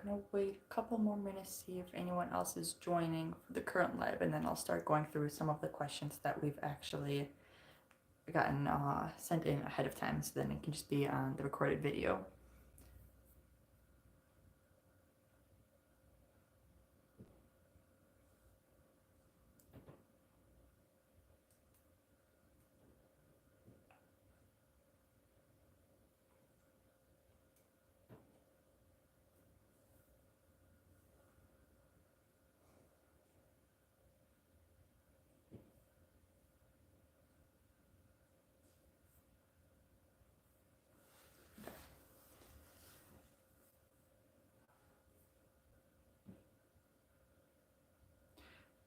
gonna wait a couple more minutes, see if anyone else is joining for the current live, and then I'll start going through some of the questions that we've actually gotten sent in ahead of time, so then it can just be on the recorded video.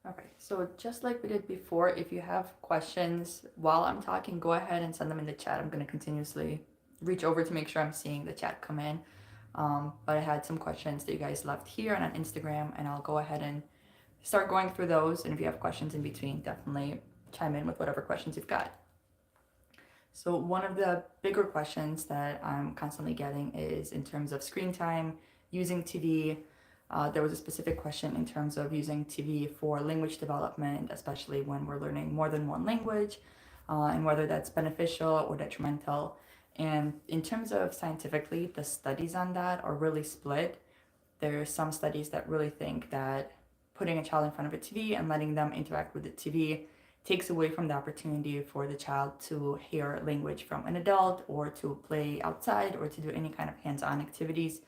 Okay, so just like we did before, if you have questions while I'm talking, go ahead and send them in the chat. I'm going to continuously reach over to make sure I'm seeing the chat come in. But I had some questions that you guys left here and on Instagram, and I'll go ahead and start going through those. And if you have questions in between, definitely chime in with whatever questions you've got. So one of the bigger questions that I'm constantly getting is in terms of screen time, using TV. There was a specific question in terms of using TV for language development, especially when we're learning more than one language, and whether that's beneficial or detrimental. And in terms of scientifically, the studies on that are really split. There are some studies that really think that putting a child in front of a TV and letting them interact with the TV takes away from the opportunity for the child to hear language from an adult or to play outside or to do any kind of hands-on activities.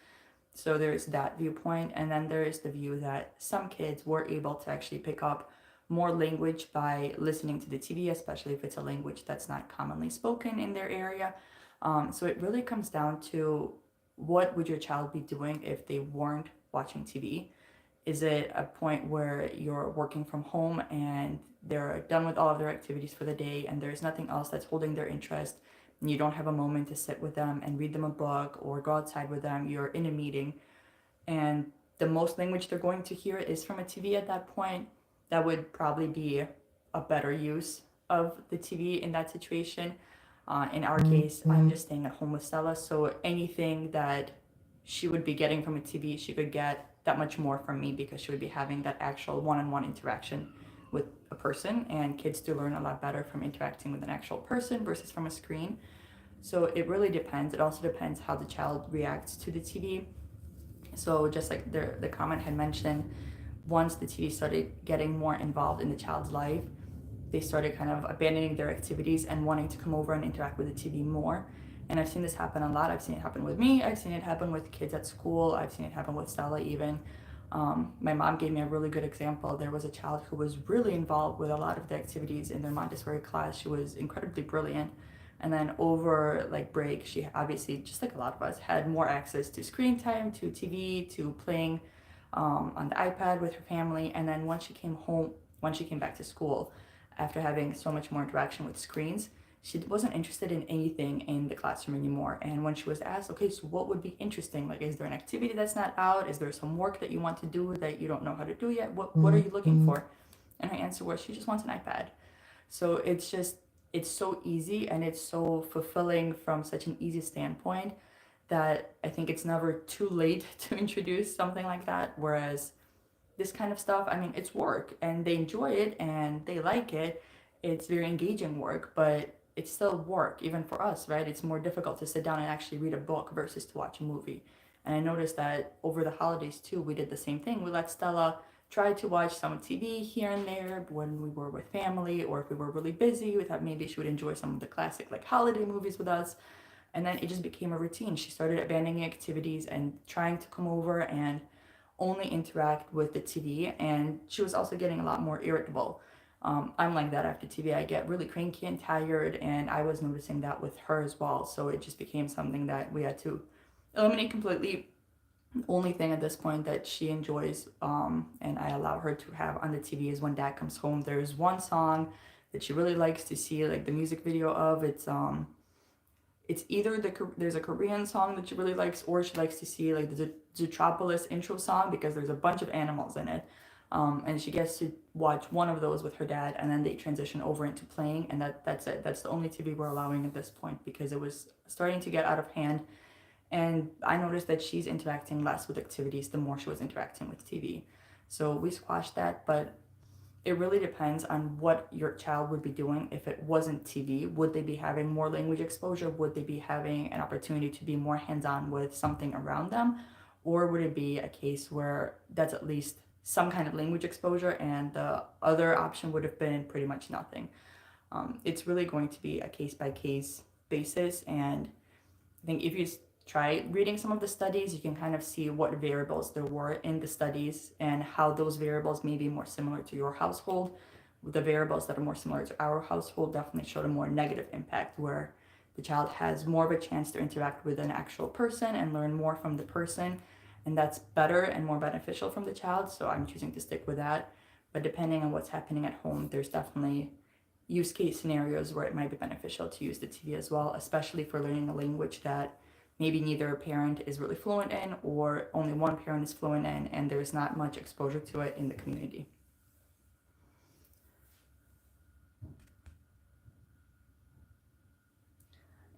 So there's that viewpoint, and then there is the view that some kids were able to actually pick up more language by listening to the TV, especially if it's a language that's not commonly spoken in their area. So it really comes down to what would your child be doing if they weren't watching TV? Is it a point where you're working from home and they're done with all of their activities for the day and there's nothing else that's holding their interest, and you don't have a moment to sit with them and read them a book or go outside with them, you're in a meeting, and the most language they're going to hear is from a TV at that point? That would probably be a better use of the TV in that situation. In our case, I'm just staying at home with Stella, so anything that she would be getting from a TV, she could get that much more from me because she would be having that actual one-on-one interaction with a person, and kids do learn a lot better from interacting with an actual person versus from a screen. So it really depends. It also depends how the child reacts to the TV. So just like the comment had mentioned, once the TV started getting more involved in the child's life, they started kind of abandoning their activities and wanting to come over and interact with the TV more. And I've seen this happen a lot. I've seen it happen with me. I've seen it happen with kids at school. I've seen it happen with Stella even. My mom gave me a really good example. There was a child who was really involved with a lot of the activities in their Montessori class. She was incredibly brilliant. And then over like break, she obviously, just like a lot of us, had more access to screen time, to TV, to playing on the iPad with her family. And then once she came home, once she came back to school, after having so much more interaction with screens, she wasn't interested in anything in the classroom anymore. And when she was asked, okay, so what would be interesting? Like, is there an activity that's not out? Is there some work that you want to do that you don't know how to do yet? What are you looking for? And her answer was, she just wants an iPad. So it's so easy and it's so fulfilling from such an easy standpoint that I think it's never too late to introduce something like that. Whereas this kind of stuff, I mean, it's work and they enjoy it and they like it. It's very engaging work, but it's still work, even for us, right? It's more difficult to sit down and actually read a book versus to watch a movie. And I noticed that over the holidays too, we did the same thing. We let Stella try to watch some TV here and there when we were with family, or if we were really busy, we thought maybe she would enjoy some of the classic like holiday movies with us. And then it just became a routine. She started abandoning activities and trying to come over and only interact with the TV, and she was also getting a lot more irritable. I'm like that after TV. I get really cranky and tired, and I was noticing that with her as well. So it just became something that we had to eliminate completely. The only thing at this point that she enjoys and I allow her to have on the TV is when dad comes home. There's one song that she really likes to see like the music video of. It's either there's a Korean song that she really likes, or she likes to see like the Zootropolis intro song because there's a bunch of animals in it. And she gets to watch one of those with her dad, and then they transition over into playing, and that's it. That's the only TV we're allowing at this point because it was starting to get out of hand, And I noticed that she's interacting less with activities the more she was interacting with TV. So we squashed that, but it really depends on what your child would be doing. If it wasn't TV, would they be having more language exposure? Would they be having an opportunity to be more hands-on with something around them? Or would it be a case where that's at least some kind of language exposure and the other option would have been pretty much nothing? It's really going to be a case-by-case basis. And I think if you try reading some of the studies, you can kind of see what variables there were in the studies and how those variables may be more similar to your household. The variables that are more similar to our household definitely showed a more negative impact, where the child has more of a chance to interact with an actual person and learn more from the person, and that's better and more beneficial from the child. So I'm choosing to stick with that. But depending on what's happening at home, there's definitely use case scenarios where it might be beneficial to use the TV as well, especially for learning a language that maybe neither parent is really fluent in or only one parent is fluent in, and there's not much exposure to it in the community.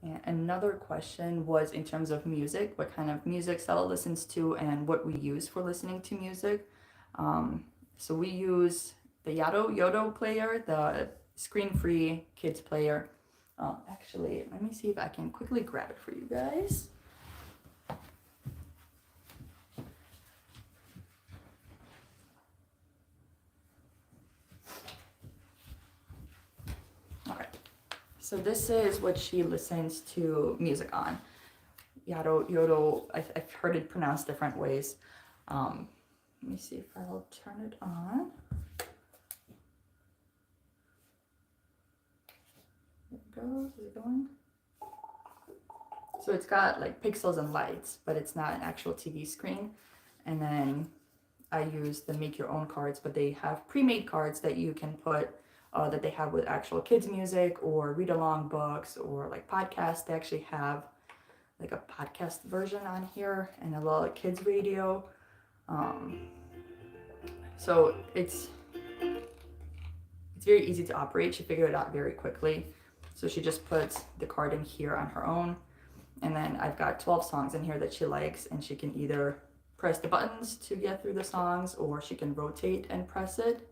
And another question was in terms of music, what kind of music Stella listens to and what we use for listening to music. So we use the Yodo player, the screen-free kids player. Actually, let me see if I can quickly grab it for you guys. Okay, so this is what she listens to music on. Yodo, I've heard it pronounced different ways. Let me see if I'll turn it on. There it goes. Is it going? So it's got like pixels and lights, but it's not an actual TV screen. And then I use the make your own cards, but they have pre-made cards that you can put that they have with actual kids music or read along books or like podcasts. They actually have like a podcast version on here and a little kids radio. So it's very easy to operate. She figured it out very quickly. So she just puts the card in here on her own. And then I've got 12 songs in here that she likes, and she can either press the buttons to get through the songs or she can rotate and press it.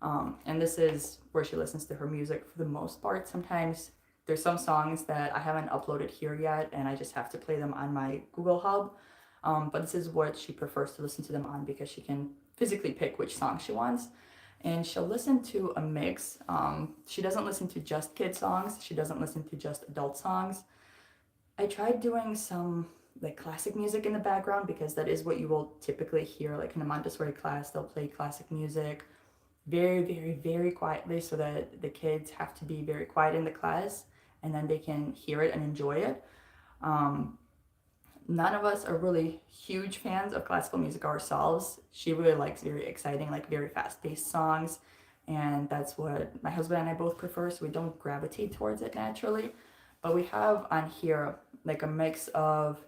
And this is where she listens to her music for the most part. Sometimes there's some songs that I haven't uploaded here yet and I just have to play them on my Google Hub. But this is what she prefers to listen to them on because she can physically pick which song she wants. And she'll listen to a mix. She doesn't listen to just kid songs. She doesn't listen to just adult songs. I tried doing some like classic music in the background because that is what you will typically hear like in a Montessori class. They'll play classic music very, very, very quietly so that the kids have to be very quiet in the class and then they can hear it and enjoy it. None of us are really huge fans of classical music ourselves. She really likes very exciting, like very fast-paced songs, and that's what my husband and I both prefer, so we don't gravitate towards it naturally. But we have on here like a mix of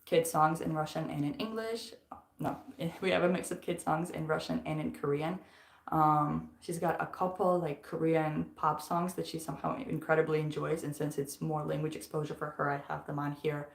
kid songs in Russian and in English. No, we have a mix of kid songs in Russian and in Korean. She's got a couple like Korean pop songs that she somehow incredibly enjoys, and since it's more language exposure for her, I have them on here.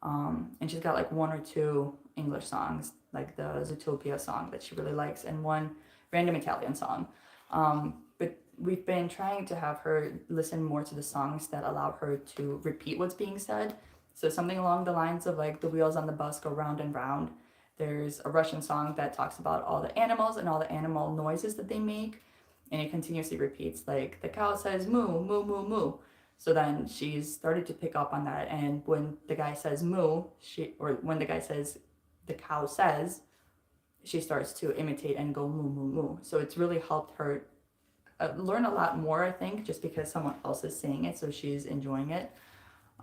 And she's got like one or two English songs, like the Zootopia song that she really likes, and one random Italian song. But we've been trying to have her listen more to the songs that allow her to repeat what's being said. So something along the lines of like the wheels on the bus go round and round. There's a Russian song that talks about all the animals and all the animal noises that they make. And it continuously repeats like the cow says moo, moo, moo, moo. So then she's started to pick up on that. And when the guy says moo, when the guy says the cow says, she starts to imitate and go moo, moo, moo. So it's really helped her learn a lot more, I think, just because someone else is saying it. So she's enjoying it.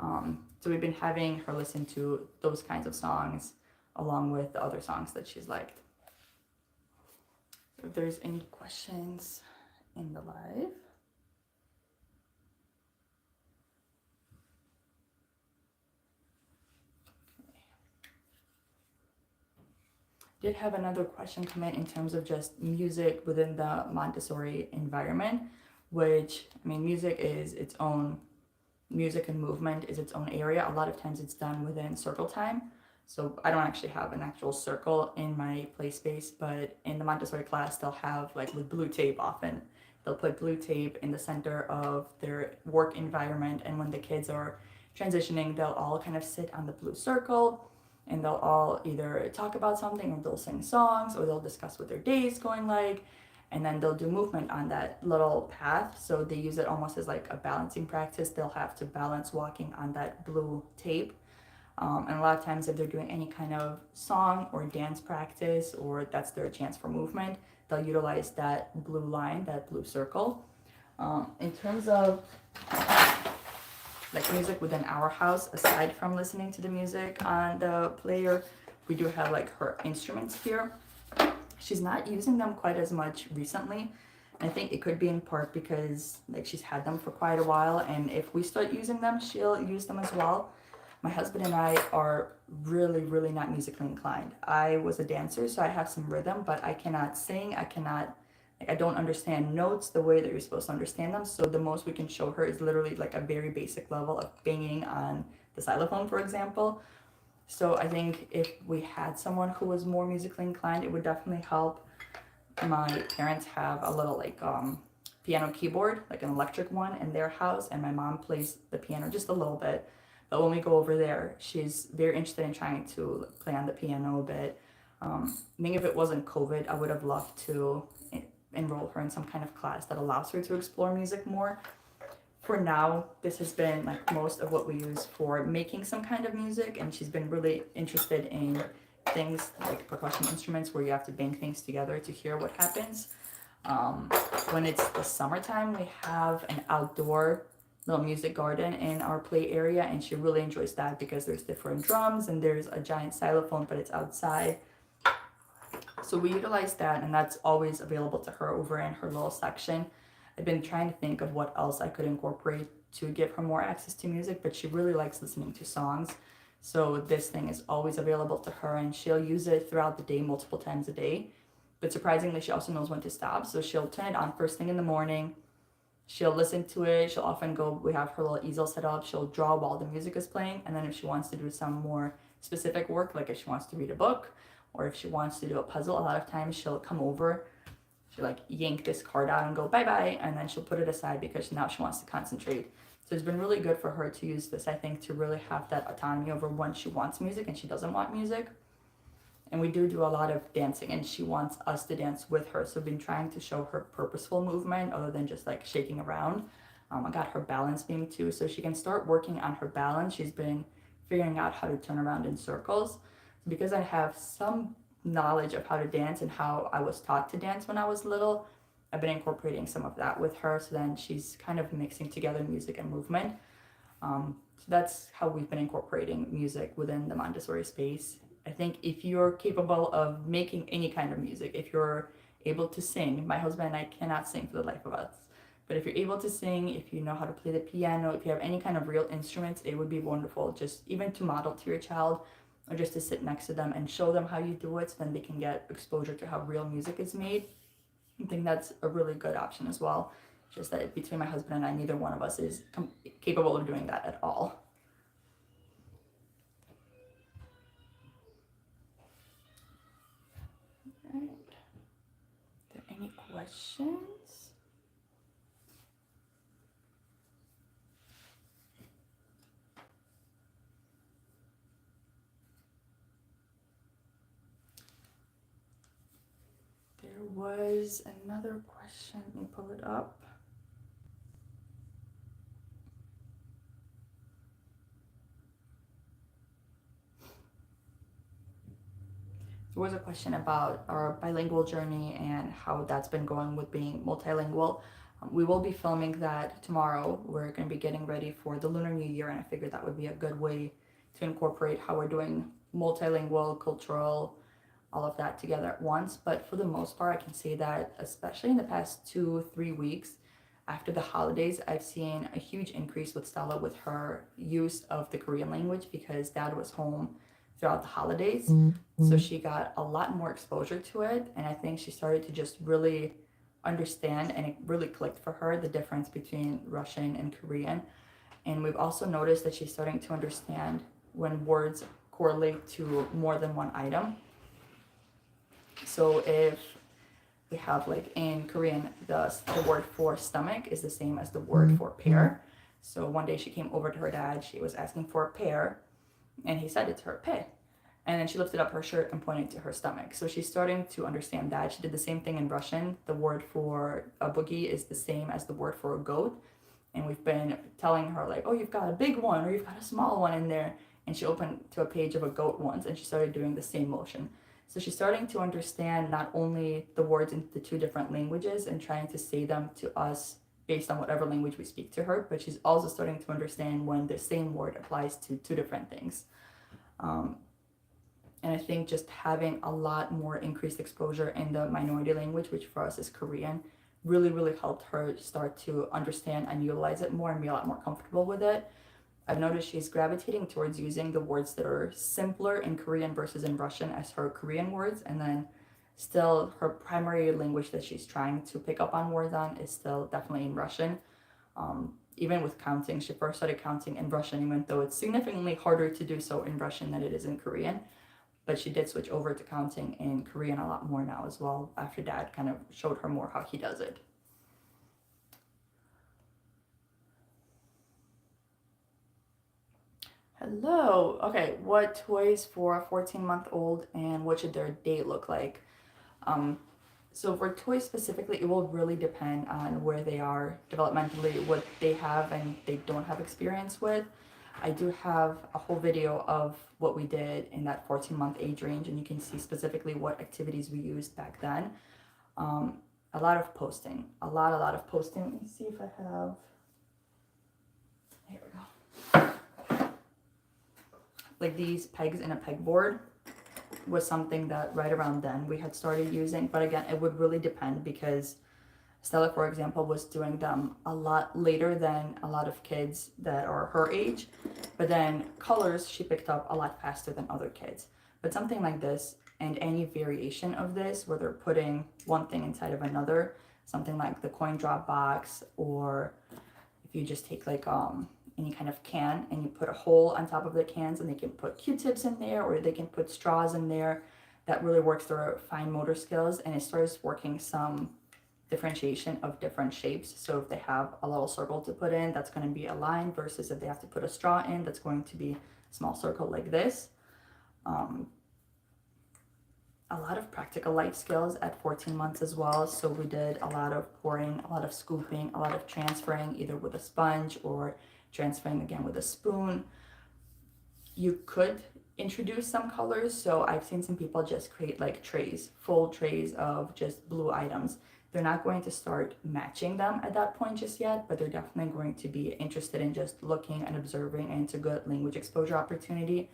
So we've been having her listen to those kinds of songs along with the other songs that she's liked. So if there's any questions in the live. Did have another question come in terms of just music within the Montessori environment, which, I mean, music is its own music and movement is its own area. A lot of times it's done within circle time. So I don't actually have an actual circle in my play space, but in the Montessori class, they'll have like with blue tape often. They'll put blue tape in the center of their work environment. And when the kids are transitioning, they'll all kind of sit on the blue circle and they'll all either talk about something or they'll sing songs or they'll discuss what their day is going like. And then they'll do movement on that little path. So they use it almost as like a balancing practice. They'll have to balance walking on that blue tape. And a lot of times if they're doing any kind of song or dance practice or that's their chance for movement, they'll utilize that blue line, that blue circle. In terms of like music within our house, aside from listening to the music on the player, we do have like her instruments here. She's not using them quite as much recently. I think it could be in part because like she's had them for quite a while, and if we start using them, she'll use them as well. My husband and I are really not musically inclined. I was a dancer, so I have some rhythm, but I cannot sing. I don't understand notes the way that you're supposed to understand them. So the most we can show her is literally like a very basic level of banging on the xylophone, for example. So I think if we had someone who was more musically inclined, it would definitely help. My parents have a little like piano keyboard, like an electric one in their house, and my mom plays the piano just a little bit. But when we go over there, she's very interested in trying to play on the piano a bit. I think if it wasn't COVID, I would have loved to enroll her in some kind of class that allows her to explore music more. For now, this has been like most of what we use for making some kind of music, and she's been really interested in things like percussion instruments where you have to bang things together to hear what happens. When it's the summertime, we have an outdoor little music garden in our play area, and she really enjoys that because there's different drums and there's a giant xylophone, but it's outside. So we utilize that, and that's always available to her over in her little section. I've been trying to think of what else I could incorporate to give her more access to music, but she really likes listening to songs. So this thing is always available to her, and she'll use it throughout the day, multiple times a day. But surprisingly, she also knows when to stop. So she'll turn it on first thing in the morning. She'll listen to it. She'll often go, we have her little easel set up. She'll draw while the music is playing. And then if she wants to do some more specific work, like if she wants to read a book or if she wants to do a puzzle, a lot of times she'll come over. She'll like yank this card out and go bye-bye. And then she'll put it aside because now she wants to concentrate. So it's been really good for her to use this, I think, to really have that autonomy over when she wants music and she doesn't want music. And we do a lot of dancing, and she wants us to dance with her. So I've been trying to show her purposeful movement other than just like shaking around. I got her balance beam too, so she can start working on her balance. She's been figuring out how to turn around in circles. Because I have some knowledge of how to dance and how I was taught to dance when I was little, I've been incorporating some of that with her. So then she's kind of mixing together music and movement. So that's how we've been incorporating music within the Montessori space. I think if you're capable of making any kind of music, if you're able to sing, my husband and I cannot sing for the life of us, but if you're able to sing, if you know how to play the piano, if you have any kind of real instruments, it would be wonderful just even to model to your child or just to sit next to them and show them how you do it so then they can get exposure to how real music is made. I think that's a really good option as well. Just that between my husband and I, neither one of us is capable of doing that at all. All right. Are there any questions? There was another question. Let me pull it up. There was a question about our bilingual journey and how that's been going with being multilingual. We will be filming that tomorrow. We're going to be getting ready for the Lunar New Year, and I figured that would be a good way to incorporate how we're doing multilingual, cultural, all of that together at once. But for the most part, I can say that especially in the past 2-3 weeks after the holidays, I've seen a huge increase with Stella with her use of the Korean language because Dad was home throughout the holidays. So she got a lot more exposure to it, and I think she started to just really understand, and it really clicked for her, the difference between Russian and Korean. And we've also noticed that she's starting to understand when words correlate to more than one item. So if we have, like, in Korean, the word for stomach is the same as the word for pear. So one day she came over to her dad, she was asking for a pear, and he said it to her, pe. And then she lifted up her shirt and pointed to her stomach. So she's starting to understand that. She did the same thing in Russian. The word for a boogie is the same as the word for a goat. And we've been telling her, like, oh, you've got a big one or you've got a small one in there. And she opened to a page of a goat once and she started doing the same motion. So she's starting to understand not only the words in the two different languages and trying to say them to us based on whatever language we speak to her, but she's also starting to understand when the same word applies to two different things. And I think just having a lot more increased exposure in the minority language, which for us is Korean, really, really helped her start to understand and utilize it more and be a lot more comfortable with it. I've noticed she's gravitating towards using the words that are simpler in Korean versus in Russian as her Korean words, and then still her primary language that she's trying to pick up on words on is still definitely in Russian. Even with counting, she first started counting in Russian, even though it's significantly harder to do so in Russian than it is in Korean. But she did switch over to counting in Korean a lot more now as well, after Dad kind of showed her more how he does it. Hello. Okay, what toys for a 14-month-old and what should their day look like? So for toys specifically, it will really depend on where they are developmentally, what they have and they don't have experience with. I do have a whole video of what we did in that 14-month age range, and you can see specifically what activities we used back then. A lot of posting, a lot of posting. Let me see if I have, here we go. Like these pegs in a pegboard was something that right around then we had started using, but again, it would really depend because Stella, for example, was doing them a lot later than a lot of kids that are her age, but then colors she picked up a lot faster than other kids. But something like this and any variation of this where they're putting one thing inside of another, something like the coin drop box, or if you just take like any kind of can and you put a hole on top of the cans and they can put Q-tips in there or they can put straws in there, that really works their fine motor skills, and it starts working some differentiation of different shapes. So if they have a little circle to put in, that's going to be a line, versus if they have to put a straw in, that's going to be a small circle like this. A lot of practical life skills at 14 months as well. So we did a lot of pouring, a lot of scooping, a lot of transferring either with a sponge or transferring again with a spoon. You could introduce some colors. So I've seen some people just create like trays, full trays of just blue items. They're not going to start matching them at that point just yet, but they're definitely going to be interested in just looking and observing, and it's a good language exposure opportunity.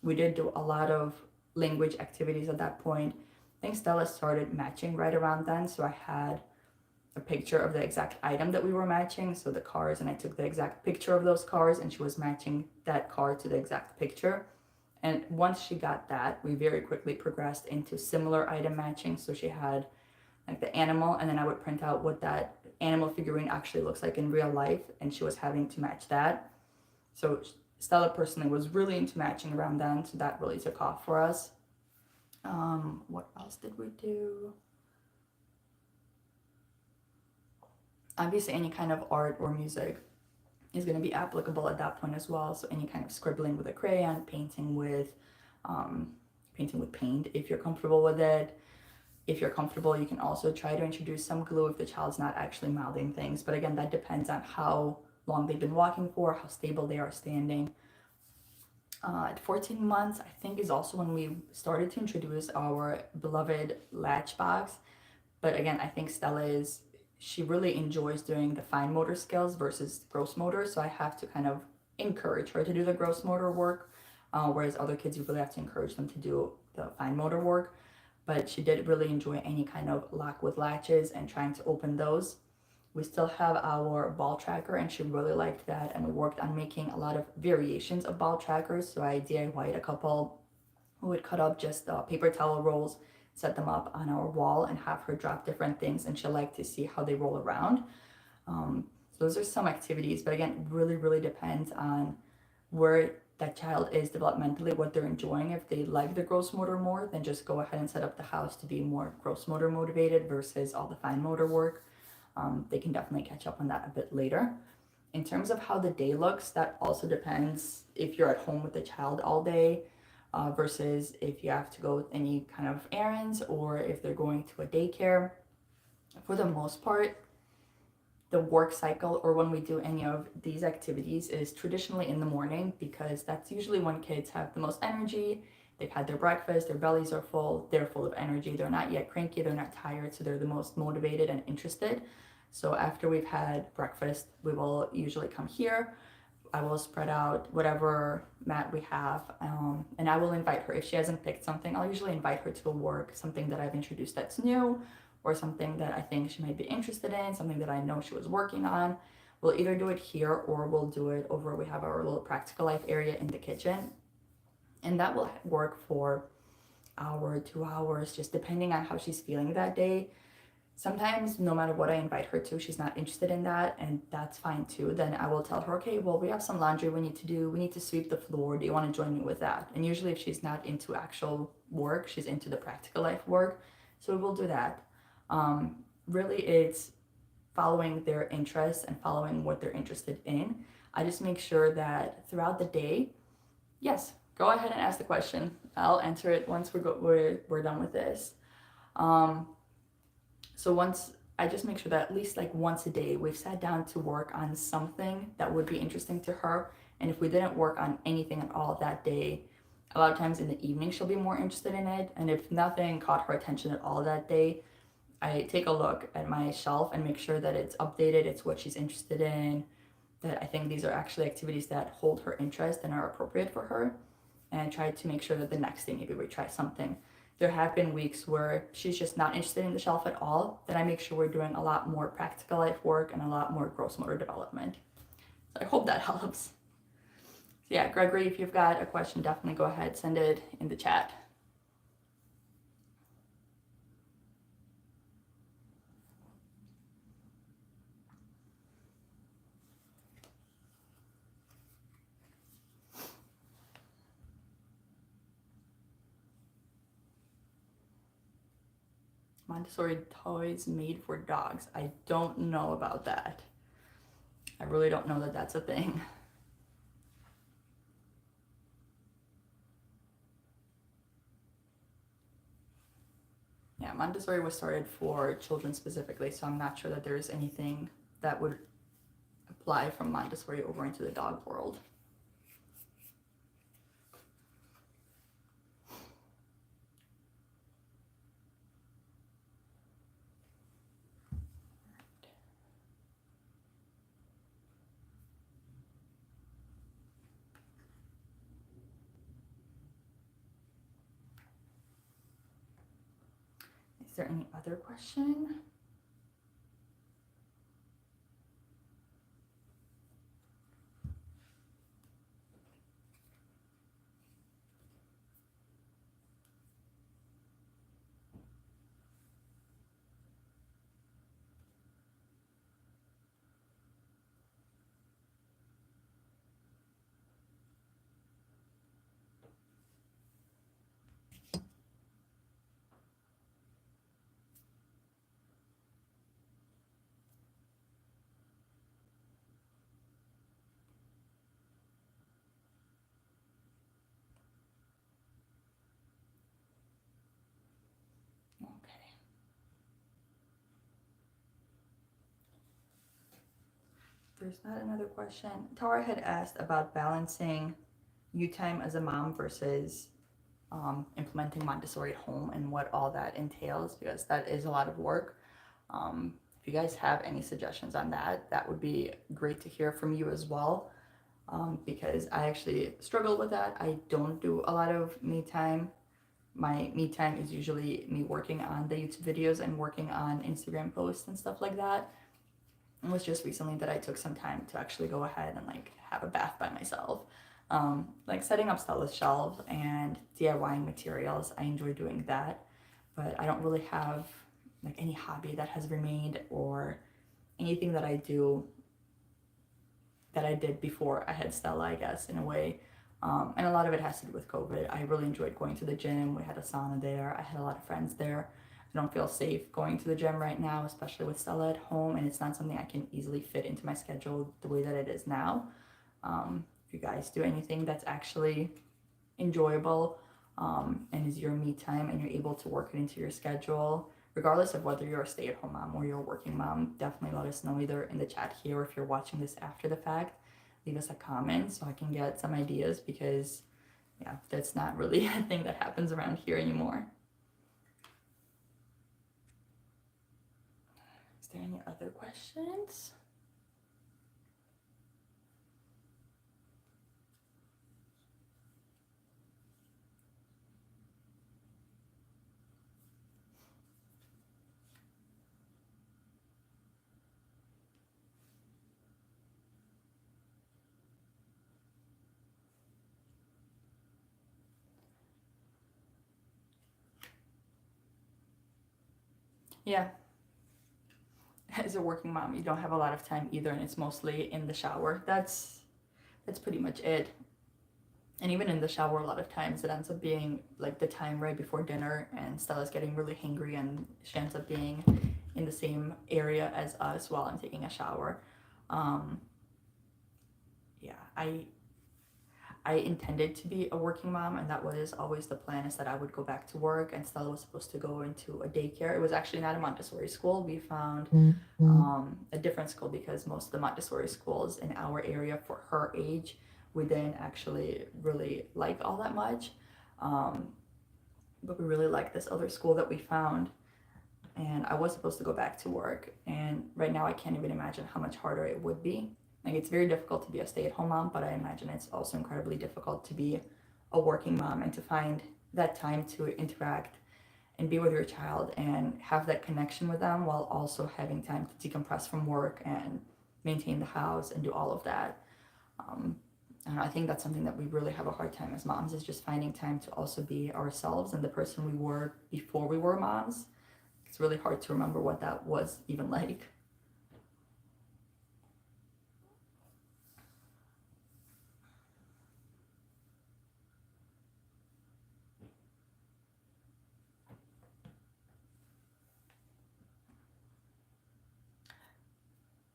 We did do a lot of language activities at that point. I think Stella started matching right around then, so I had a picture of the exact item that we were matching, so the cars, and I took the exact picture of those cars and she was matching that car to the exact picture. And once she got that, we very quickly progressed into similar item matching. So she had like the animal, and then I would print out what that animal figurine actually looks like in real life, and she was having to match that. So Stella personally was really into matching around then, so that really took off for us. What else did we do? Obviously, any kind of art or music is going to be applicable at that point as well. So any kind of scribbling with a crayon, painting with paint, if you're comfortable with it. If you're comfortable, you can also try to introduce some glue if the child's not actually mouthing things. But again, that depends on how long they've been walking for, how stable they are standing. At 14 months, I think is also when we started to introduce our beloved latch box. But again, I think Stella she really enjoys doing the fine motor skills versus gross motor. So I have to kind of encourage her to do the gross motor work, whereas other kids, you really have to encourage them to do the fine motor work. But she did really enjoy any kind of lock with latches and trying to open those. We still have our ball tracker, and she really liked that, and we worked on making a lot of variations of ball trackers. So I DIY'd a couple. We would cut up just paper towel rolls, set them up on our wall, and have her drop different things, and she liked to see how they roll around. So So those are some activities, but again, it really, really depends on where that child is developmentally, what they're enjoying. If they like the gross motor more, then just go ahead and set up the house to be more gross motor motivated versus all the fine motor work. They can definitely catch up on that a bit later. In terms of how the day looks, that also depends if you're at home with the child all day versus if you have to go any kind of errands or if they're going to a daycare. For the most part, the work cycle or when we do any of these activities is traditionally in the morning because that's usually when kids have the most energy. They've had their breakfast, their bellies are full, they're full of energy, they're not yet cranky, they're not tired, so they're the most motivated and interested. So after we've had breakfast, we will usually come here. I will spread out whatever mat we have, and I will invite her. If she hasn't picked something, I'll usually invite her to a work, something that I've introduced that's new, or something that I think she might be interested in, something that I know she was working on. We'll either do it here or we'll do it over, we have our little practical life area in the kitchen. And that will work for an hour, 2 hours, just depending on how she's feeling that day. Sometimes, no matter what I invite her to, she's not interested in that, and that's fine too. Then I will tell her, okay, well, we have some laundry we need to do. We need to sweep the floor. Do you want to join me with that? And usually, if she's not into actual work, she's into the practical life work. So we will do that. Really, it's following their interests and following what they're interested in. I just make sure that throughout the day, yes, go ahead and ask the question. I'll answer it once we're done with this. So once I just make sure that at least like once a day we've sat down to work on something that would be interesting to her. And if we didn't work on anything at all that day, a lot of times in the evening she'll be more interested in it. And if nothing caught her attention at all that day, I take a look at my shelf and make sure that it's updated, it's what she's interested in, that I think these are actually activities that hold her interest and are appropriate for her, and try to make sure that the next day maybe we try something. There have been weeks where she's just not interested in the shelf at all, then I make sure we're doing a lot more practical life work and a lot more gross motor development. So I hope that helps. So yeah, Gregory, if you've got a question, definitely go ahead, send it in the chat. Montessori toys made for dogs. I don't know about that. I really don't know that that's a thing. Yeah, Montessori was started for children specifically, so I'm not sure that there's anything that would apply from Montessori over into the dog world. Is there any other question? Okay. There's not another question. Tara had asked about balancing you time as a mom versus implementing Montessori at home and what all that entails, because that is a lot of work. If you guys have any suggestions on that, that would be great to hear from you as well, because I actually struggle with that. I don't do a lot of me time. My me time is usually me working on the YouTube videos and working on Instagram posts and stuff like that. It was just recently that I took some time to actually go ahead and like have a bath by myself. Like setting up Stella's shelves and DIYing materials. I enjoy doing that, but I don't really have like any hobby that has remained or anything that I do that I did before I had Stella, I guess, in a way. And a lot of it has to do with COVID. I really enjoyed going to the gym. We had a sauna there. I had a lot of friends there. I don't feel safe going to the gym right now, especially with Stella at home, and it's not something I can easily fit into my schedule the way that it is now. If you guys do anything that's actually enjoyable and is your me time and you're able to work it into your schedule, regardless of whether you're a stay-at-home mom or you're a working mom, definitely let us know either in the chat here or if you're watching this after the fact. Leave us a comment so I can get some ideas, because yeah, that's not really a thing that happens around here anymore. Is there any other questions? Yeah. As a working mom, you don't have a lot of time either, and it's mostly in the shower. That's pretty much it. And even in the shower, a lot of times it ends up being like the time right before dinner, and Stella's getting really hangry, and she ends up being in the same area as us while I'm taking a shower. Yeah, I intended to be a working mom, and that was always the plan, is that I would go back to work and Stella was supposed to go into a daycare. It was actually not a Montessori school. We found a different school, because most of the Montessori schools in our area for her age, we didn't actually really like all that much. But we really liked this other school that we found, and I was supposed to go back to work. And right now I can't even imagine how much harder it would be. Like, it's very difficult to be a stay-at-home mom, but I imagine it's also incredibly difficult to be a working mom and to find that time to interact and be with your child and have that connection with them, while also having time to decompress from work and maintain the house and do all of that. And I think that's something that we really have a hard time as moms, is just finding time to also be ourselves and the person we were before we were moms. It's really hard to remember what that was even like.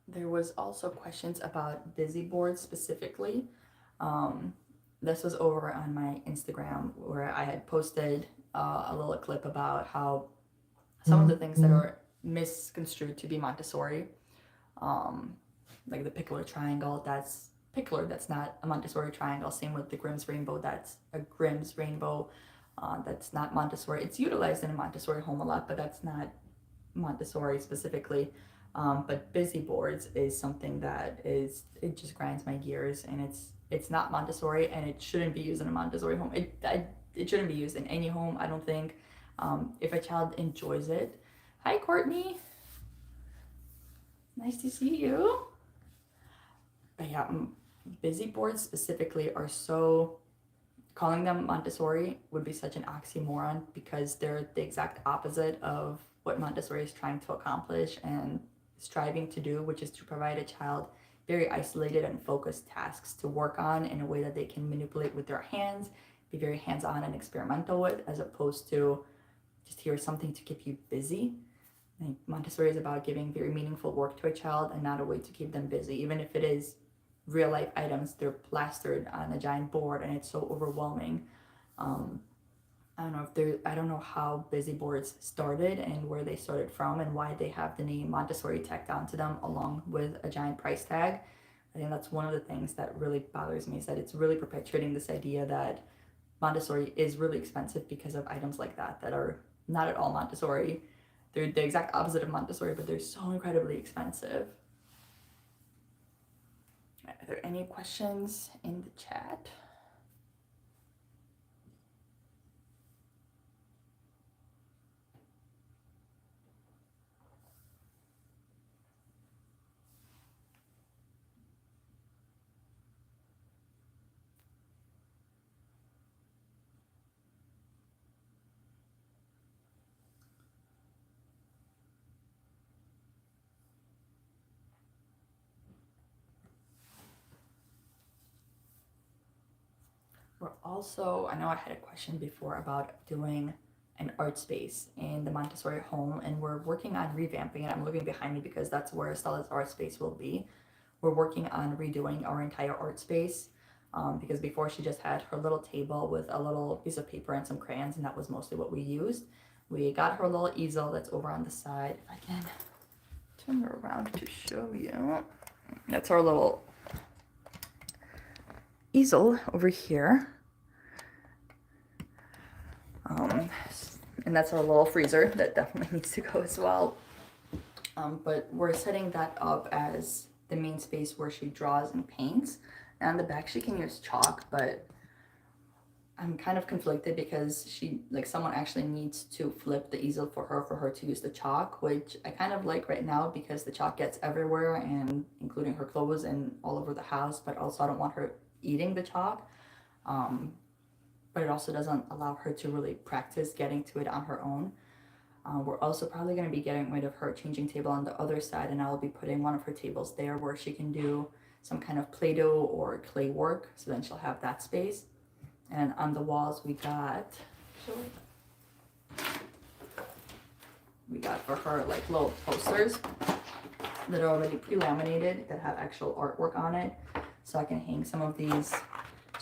There was also questions about busy boards specifically. This was over on my Instagram, where I had posted a little clip about how some of the things that are misconstrued to be Montessori, like the pickler triangle, that's pickler, that's not a Montessori triangle. Same with the Grimm's rainbow, that's a Grimm's rainbow, that's not Montessori. It's utilized in a Montessori home a lot, but that's not Montessori specifically. But busy boards is something that it just grinds my gears, and it's not Montessori, and it shouldn't be used in a Montessori home. It shouldn't be used in any home, I don't think. If a child enjoys it. Hi, Courtney. Nice to see you. But yeah, busy boards specifically are so, calling them Montessori would be such an oxymoron, because they're the exact opposite of what Montessori is trying to accomplish and striving to do, which is to provide a child very isolated and focused tasks to work on in a way that they can manipulate with their hands, be very hands-on and experimental with, as opposed to just here's something to keep you busy. Like, Montessori is about giving very meaningful work to a child and not a way to keep them busy. Even if it is real life items, they're plastered on a giant board and it's so overwhelming. I don't know how busy boards started and where they started from and why they have the name Montessori tacked onto them along with a giant price tag. I think that's one of the things that really bothers me, is that it's really perpetuating this idea that Montessori is really expensive because of items like that are not at all Montessori. They're the exact opposite of Montessori, but they're so incredibly expensive. Are there any questions in the chat? We're also, I know I had a question before about doing an art space in the Montessori home, and we're working on revamping it. I'm looking behind me because that's where Stella's art space will be. We're working on redoing our entire art space because before she just had her little table with a little piece of paper and some crayons, and that was mostly what we used. We got her little easel that's over on the side. If I can turn her around to show you. That's our little easel over here. And that's our little freezer that definitely needs to go as well. But we're setting that up as the main space where she draws and paints. And on the back, she can use chalk, but I'm kind of conflicted because someone actually needs to flip the easel for her to use the chalk, which I kind of like right now because the chalk gets everywhere and including her clothes and all over the house, but also I don't want her eating the chalk. But it also doesn't allow her to really practice getting to it on her own. We're also probably going to be getting rid of her changing table on the other side, and I'll be putting one of her tables there where she can do some kind of Play-Doh or clay work, so then she'll have that space. And on the walls we got for her like little posters that are already pre-laminated that have actual artwork on it, so I can hang some of these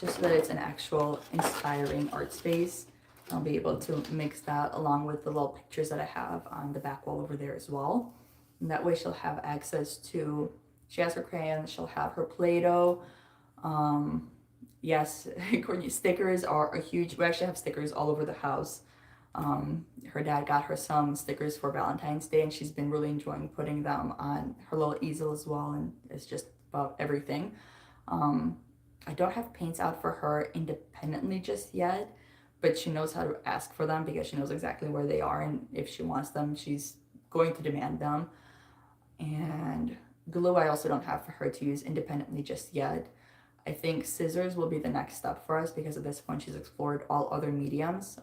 just so that it's an actual inspiring art space. I'll be able to mix that along with the little pictures that I have on the back wall over there as well. And that way she'll have access to, she has her crayons, she'll have her Play-Doh. Yes, Courtney, stickers are a huge, we actually have stickers all over the house. Her dad got her some stickers for Valentine's Day, and she's been really enjoying putting them on her little easel as well, and it's just about everything. I don't have paints out for her independently just yet, but she knows how to ask for them because she knows exactly where they are, and if she wants them, she's going to demand them. And glue I also don't have for her to use independently just yet. I think scissors will be the next step for us because at this point she's explored all other mediums.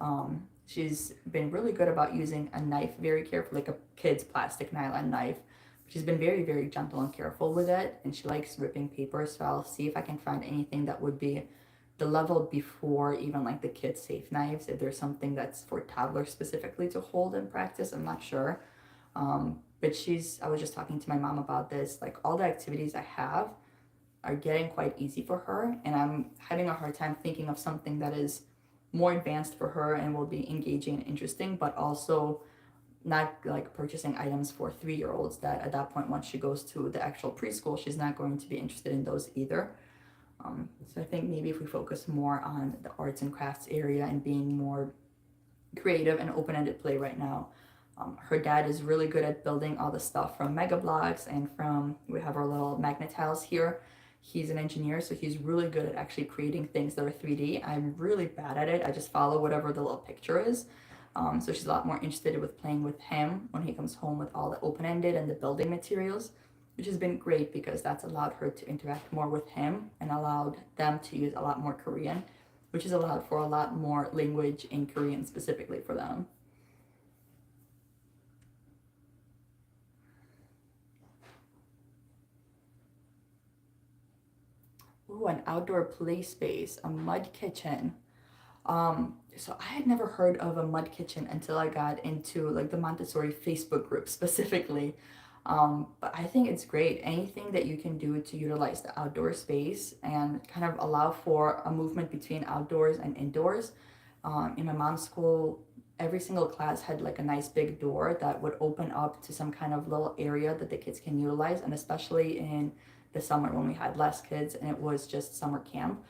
She's been really good about using a knife very carefully, like a kid's plastic nylon knife. She's been very, very gentle and careful with it, and she likes ripping paper, so I'll see if I can find anything that would be the level before even like the kids' safe knives. If there's something that's for toddlers specifically to hold and practice, I'm not sure. But I was just talking to my mom about this, like all the activities I have are getting quite easy for her, and I'm having a hard time thinking of something that is more advanced for her and will be engaging and interesting, but also not like purchasing items for 3-year-olds that at that point, once she goes to the actual preschool, she's not going to be interested in those either. So I think maybe if we focus more on the arts and crafts area and being more creative and open-ended play right now. Her dad is really good at building all the stuff from Mega Blocks and we have our little magnet tiles here. He's an engineer, so he's really good at actually creating things that are 3D. I'm really bad at it. I just follow whatever the little picture is. So she's a lot more interested with playing with him when he comes home with all the open-ended and the building materials, which has been great because that's allowed her to interact more with him and allowed them to use a lot more Korean, which has allowed for a lot more language in Korean specifically for them. Ooh, an outdoor play space, a mud kitchen. So I had never heard of a mud kitchen until I got into like the Montessori Facebook group specifically. But I think it's great. Anything that you can do to utilize the outdoor space and kind of allow for a movement between outdoors and indoors. In my mom's school, every single class had like a nice big door that would open up to some kind of little area that the kids can utilize, and especially in the summer when we had less kids and it was just summer camp.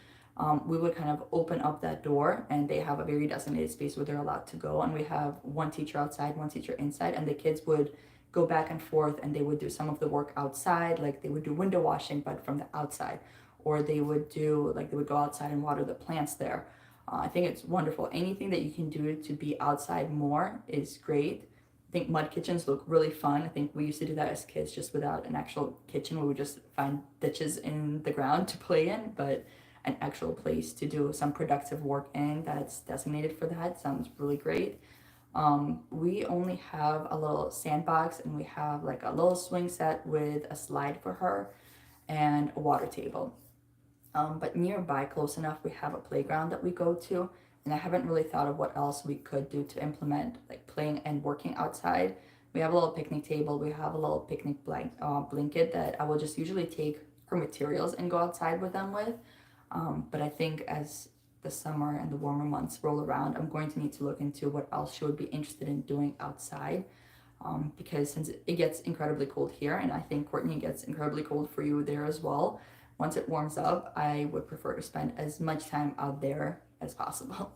We would kind of open up that door and they have a very designated space where they're allowed to go, and we have one teacher outside, one teacher inside, and the kids would go back and forth and they would do some of the work outside, like they would do window washing but from the outside, or they would go outside and water the plants there. I think it's wonderful. Anything that you can do to be outside more is great. I think mud kitchens look really fun. I think we used to do that as kids just without an actual kitchen. We would just find ditches in the ground to play in, but an actual place to do some productive work in that's designated for that sounds really great. We only have a little sandbox and we have like a little swing set with a slide for her and a water table. But nearby, close enough, we have a playground that we go to, and I haven't really thought of what else we could do to implement like playing and working outside. We have a little picnic table, we have a little picnic blanket that I will just usually take her materials and go outside with them with. But I think as the summer and the warmer months roll around, I'm going to need to look into what else she would be interested in doing outside. Because since it gets incredibly cold here, and I think Courtney gets incredibly cold for you there as well, once it warms up, I would prefer to spend as much time out there as possible.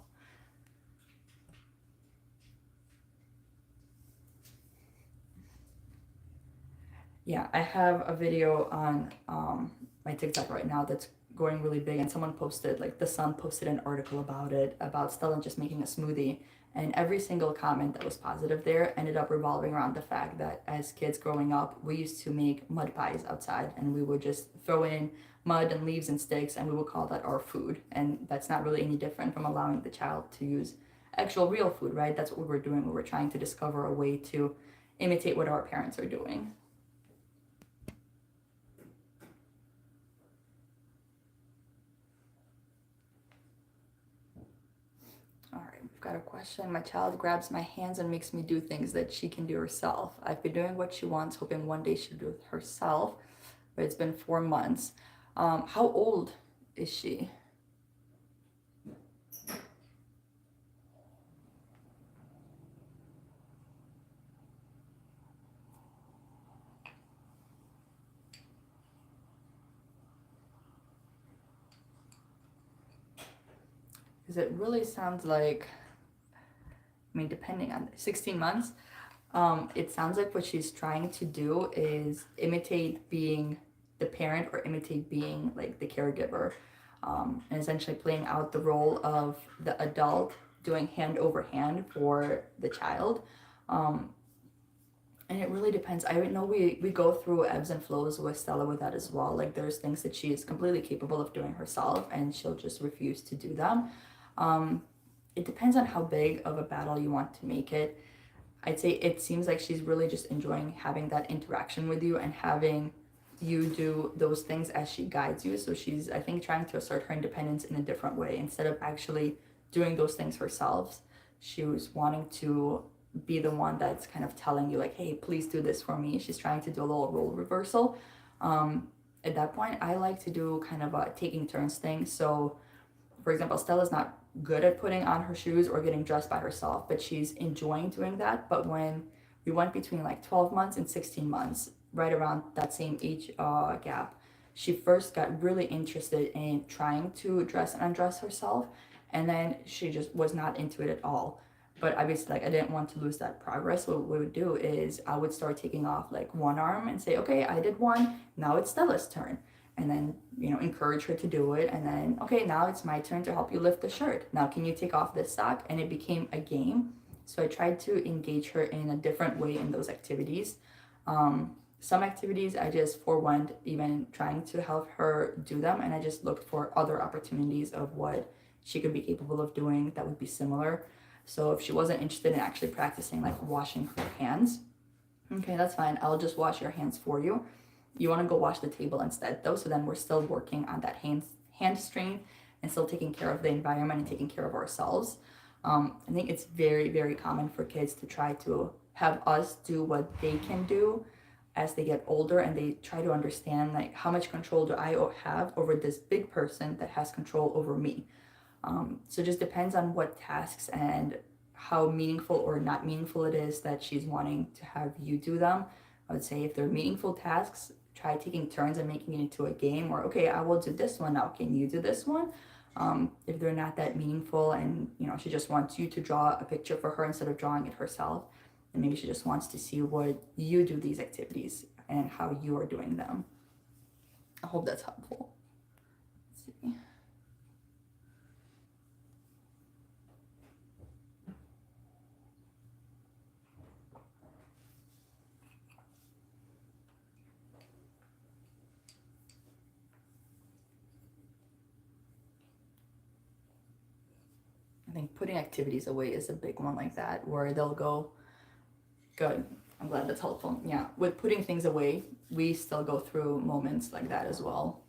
Yeah, I have a video on my TikTok right now that's going really big, and someone posted, like the Sun posted an article about it, about Stella just making a smoothie, and every single comment that was positive there ended up revolving around the fact that as kids growing up, we used to make mud pies outside, and we would just throw in mud and leaves and sticks, and we would call that our food, and that's not really any different from allowing the child to use actual real food, right? That's what we were doing. We were trying to discover a way to imitate what our parents are doing. All right, we've got a question. My child grabs my hands and makes me do things that she can do herself. I've been doing what she wants, hoping one day she'll do it herself, but it's been 4 months. How old is she? Because it really sounds like, I mean, depending on 16 months, it sounds like what she's trying to do is imitate being the parent or imitate being like the caregiver, and essentially playing out the role of the adult doing hand over hand for the child. Um, and it really depends. I know we go through ebbs and flows with Stella with that as well. Like there's things that she is completely capable of doing herself and she'll just refuse to do them. Um, it depends on how big of a battle you want to make it. I'd say it seems like she's really just enjoying having that interaction with you and having you do those things as she guides you. So she's, I think, trying to assert her independence in a different way. Instead of actually doing those things herself, she was wanting to be the one that's kind of telling you, like, hey, please do this for me. She's trying to do a little role reversal. At that point, I like to do kind of a taking turns thing. So, for example, Stella's not good at putting on her shoes or getting dressed by herself, but she's enjoying doing that. But when we went between like 12 months and 16 months, right around that same age gap, she first got really interested in trying to dress and undress herself, and then she just was not into it at all. But obviously, like I didn't want to lose that progress. So what we would do is I would start taking off like one arm and say, okay, I did one, now it's Stella's turn, and then encourage her to do it, and then okay, now it's my turn to help you lift the shirt. Now can you take off this sock? And it became a game. So I tried to engage her in a different way in those activities. Some activities I just forewent even trying to help her do them, and I just looked for other opportunities of what she could be capable of doing that would be similar. So if she wasn't interested in actually practicing like washing her hands, okay, that's fine, I'll just wash your hands for you. You want to go wash the table instead though, so then we're still working on that hand strain and still taking care of the environment and taking care of ourselves. I think it's very, very common for kids to try to have us do what they can do as they get older, and they try to understand like how much control do I have over this big person that has control over me. So it just depends on what tasks and how meaningful or not meaningful it is that she's wanting to have you do them. I would say if they're meaningful tasks, try taking turns and making it into a game, or okay, I will do this one now, can you do this one? If they're not that meaningful and she just wants you to draw a picture for her instead of drawing it herself, then maybe she just wants to see what you do these activities and how you are doing them. I hope that's helpful. Let's see. I think putting activities away is a big one like that, where they'll go, good, I'm glad that's helpful. Yeah, with putting things away, we still go through moments like that as well.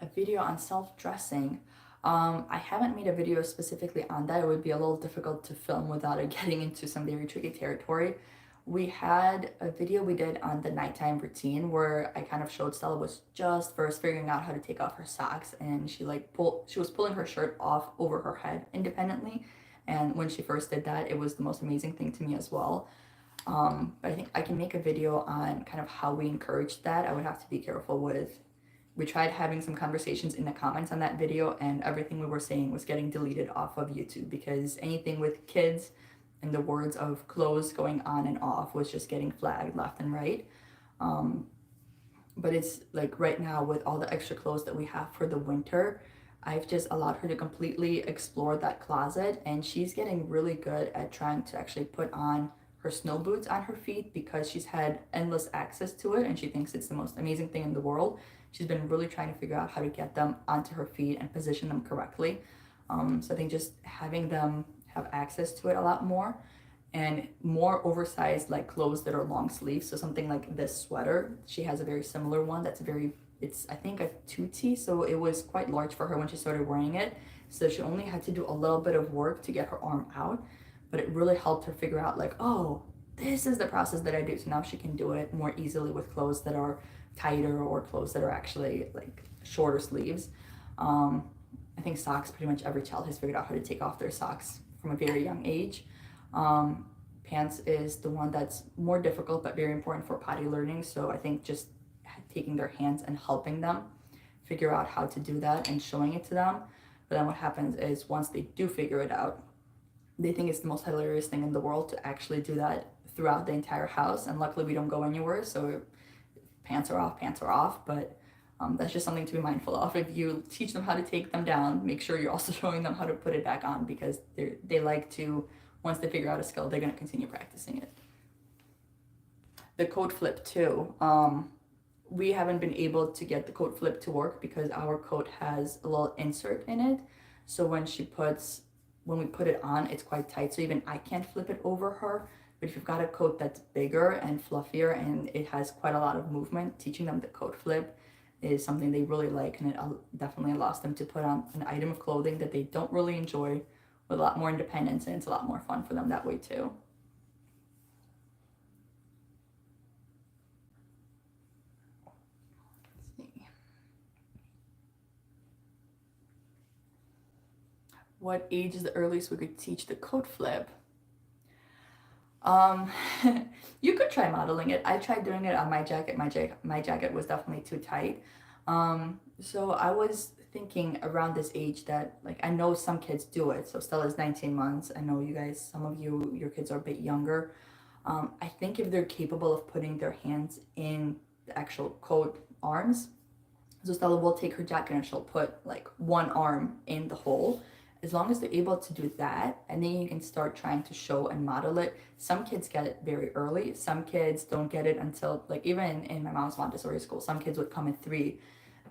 A video on self-dressing. I haven't made a video specifically on that. It would be a little difficult to film without it getting into some very tricky territory. We had a video we did on the nighttime routine where I kind of showed Stella was just first figuring out how to take off her socks, and she was pulling her shirt off over her head independently. And when she first did that, it was the most amazing thing to me as well. But I think I can make a video on kind of how we encouraged that. I would have to be careful with, we tried having some conversations in the comments on that video, and everything we were saying was getting deleted off of YouTube because anything with kids and the words of clothes going on and off was just getting flagged left and right. But it's like right now with all the extra clothes that we have for the winter, I've just allowed her to completely explore that closet, and she's getting really good at trying to actually put on her snow boots on her feet because she's had endless access to it and she thinks it's the most amazing thing in the world. She's been really trying to figure out how to get them onto her feet and position them correctly. So I think just having them have access to it a lot more, and more oversized like clothes that are long sleeves. So something like this sweater, she has a very similar one that's it's I think a 2T, so it was quite large for her when she started wearing it. So she only had to do a little bit of work to get her arm out, but it really helped her figure out like, oh, this is the process that I do. So now she can do it more easily with clothes that are tighter or clothes that are actually like shorter sleeves. I think socks, pretty much every child has figured out how to take off their socks from a very young age. Pants is the one that's more difficult but very important for potty learning. So I think just taking their hands and helping them figure out how to do that and showing it to them. But then what happens is once they do figure it out, they think it's the most hilarious thing in the world to actually do that throughout the entire house. And luckily we don't go anywhere, so pants are off. But that's just something to be mindful of. If you teach them how to take them down, make sure you're also showing them how to put it back on, because they like to, once they figure out a skill, they're going to continue practicing it. The coat flip too. We haven't been able to get the coat flip to work because our coat has a little insert in it. So when we put it on, it's quite tight. So even I can't flip it over her. But if you've got a coat that's bigger and fluffier and it has quite a lot of movement, teaching them the coat flip is something they really like, and it definitely allows them to put on an item of clothing that they don't really enjoy with a lot more independence, and it's a lot more fun for them that way too. Let's see. What age is the earliest we could teach the coat flip? You could try modeling it. I tried doing it on my jacket. My jacket was definitely too tight. So I was thinking around this age that, like, I know some kids do it. So Stella's 19 months. I know you guys, some of you, your kids are a bit younger. I think if they're capable of putting their hands in the actual coat arms, so Stella will take her jacket and she'll put like one arm in the hole. As long as they're able to do that, and then you can start trying to show and model it. Some kids get it very early. Some kids don't get it until, like, even in my mom's Montessori school, some kids would come at 3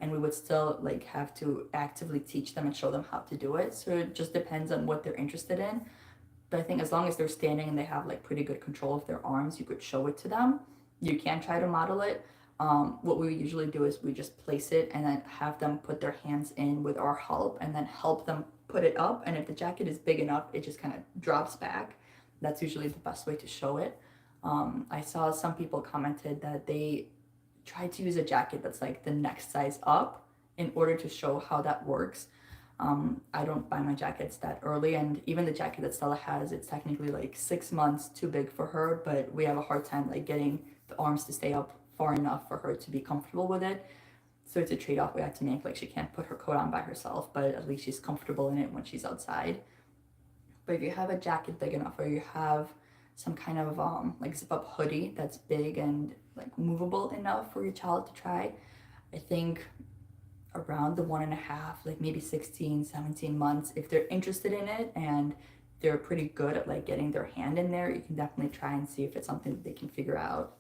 and we would still like have to actively teach them and show them how to do it. So it just depends on what they're interested in. But I think as long as they're standing and they have like pretty good control of their arms, you could show it to them. You can try to model it. What we usually do is we just place it and then have them put their hands in with our help and then help them put it up. And if the jacket is big enough, it just kind of drops back. That's usually the best way to show it. I saw some people commented that they tried to use a jacket that's like the next size up in order to show how that works. I don't buy my jackets that early, and even the jacket that Stella has, it's technically like 6 months too big for her, but we have a hard time like getting the arms to stay up far enough for her to be comfortable with it. So it's a trade-off we had to make. Like, she can't put her coat on by herself, but at least she's comfortable in it when she's outside. But if you have a jacket big enough, or you have some kind of like zip-up hoodie that's big and like movable enough for your child to try, I think around the 1.5, like maybe 16, 17 months, if they're interested in it and they're pretty good at like getting their hand in there, you can definitely try and see if it's something that they can figure out.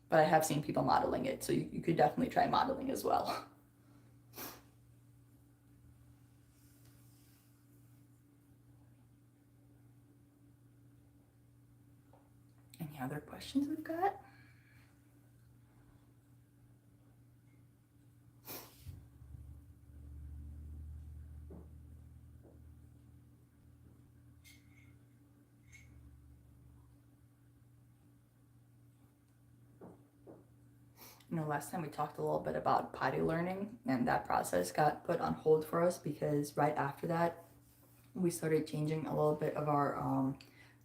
But I have seen people modeling it, so you could definitely try modeling as well. Any other questions we've got? Last time we talked a little bit about potty learning, and that process got put on hold for us because right after that, we started changing a little bit of our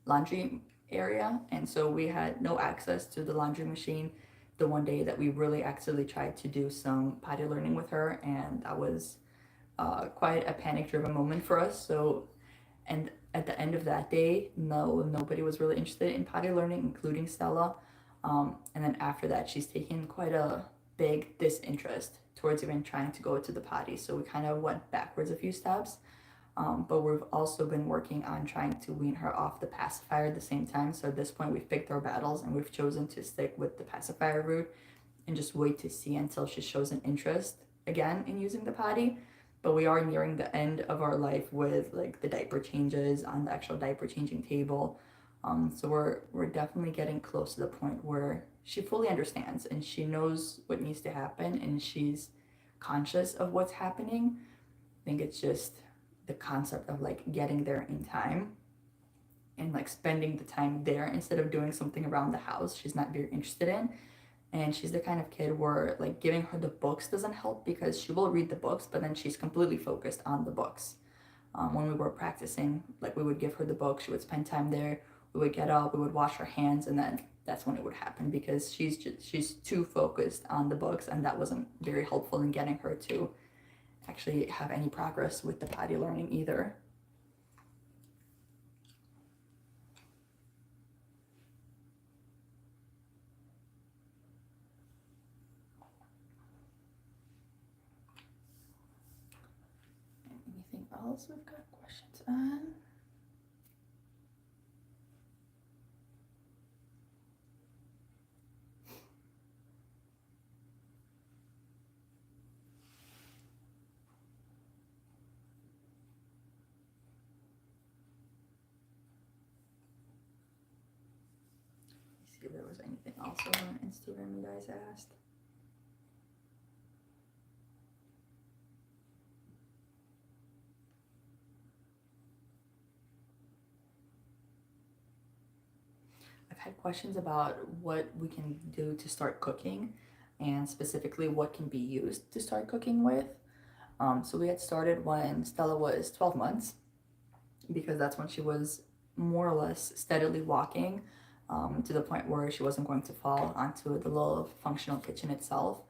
laundry area. And so we had no access to the laundry machine the one day that we really actively tried to do some potty learning with her. And that was quite a panic driven moment for us. So, and at the end of that day, nobody was really interested in potty learning, including Stella. And then after that, she's taken quite a big disinterest towards even trying to go to the potty. So we kind of went backwards a few steps. But we've also been working on trying to wean her off the pacifier at the same time. So at this point, we've picked our battles and we've chosen to stick with the pacifier route and just wait to see until she shows an interest again in using the potty. But we are nearing the end of our life with like the diaper changes on the actual diaper changing table. So we're definitely getting close to the point where she fully understands and she knows what needs to happen and she's conscious of what's happening. I think it's just the concept of like getting there in time and like spending the time there instead of doing something around the house she's not very interested in. And she's the kind of kid where like giving her the books doesn't help because she will read the books but then she's completely focused on the books. When we were practicing, like we would give her the book, she would spend time there, we would get up, we would wash her hands, and then that's when it would happen because she's too focused on the books, and that wasn't very helpful in getting her to actually have any progress with the potty learning either. Anything else we've got questions on? See if there was anything else on Instagram you guys asked. I've had questions about what we can do to start cooking and specifically what can be used to start cooking with. So we had started when Stella was 12 months because that's when she was more or less steadily walking to the point where she wasn't going to fall onto the little functional kitchen itself.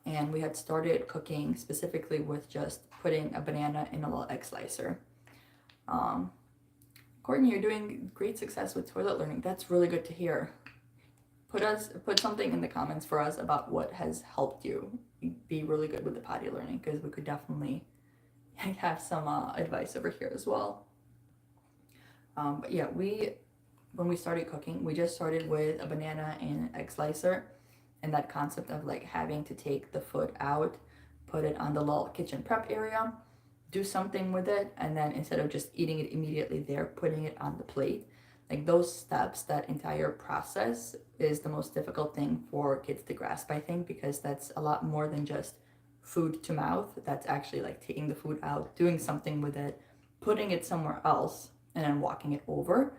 And we had started cooking specifically with just putting a banana in a little egg slicer. Courtney, you're doing great success with toilet learning. That's really good to hear. Put something in the comments for us about what has helped you be really good with the potty learning because we could definitely have some advice over here as well. But yeah, when we started cooking, we just started with a banana and an egg slicer, and that concept of like having to take the foot out, put it on the little kitchen prep area, do something with it, and then instead of just eating it immediately there, putting it on the plate. Like those steps, that entire process is the most difficult thing for kids to grasp, I think, because that's a lot more than just food to mouth. That's actually like taking the food out, doing something with it, putting it somewhere else, and then walking it over.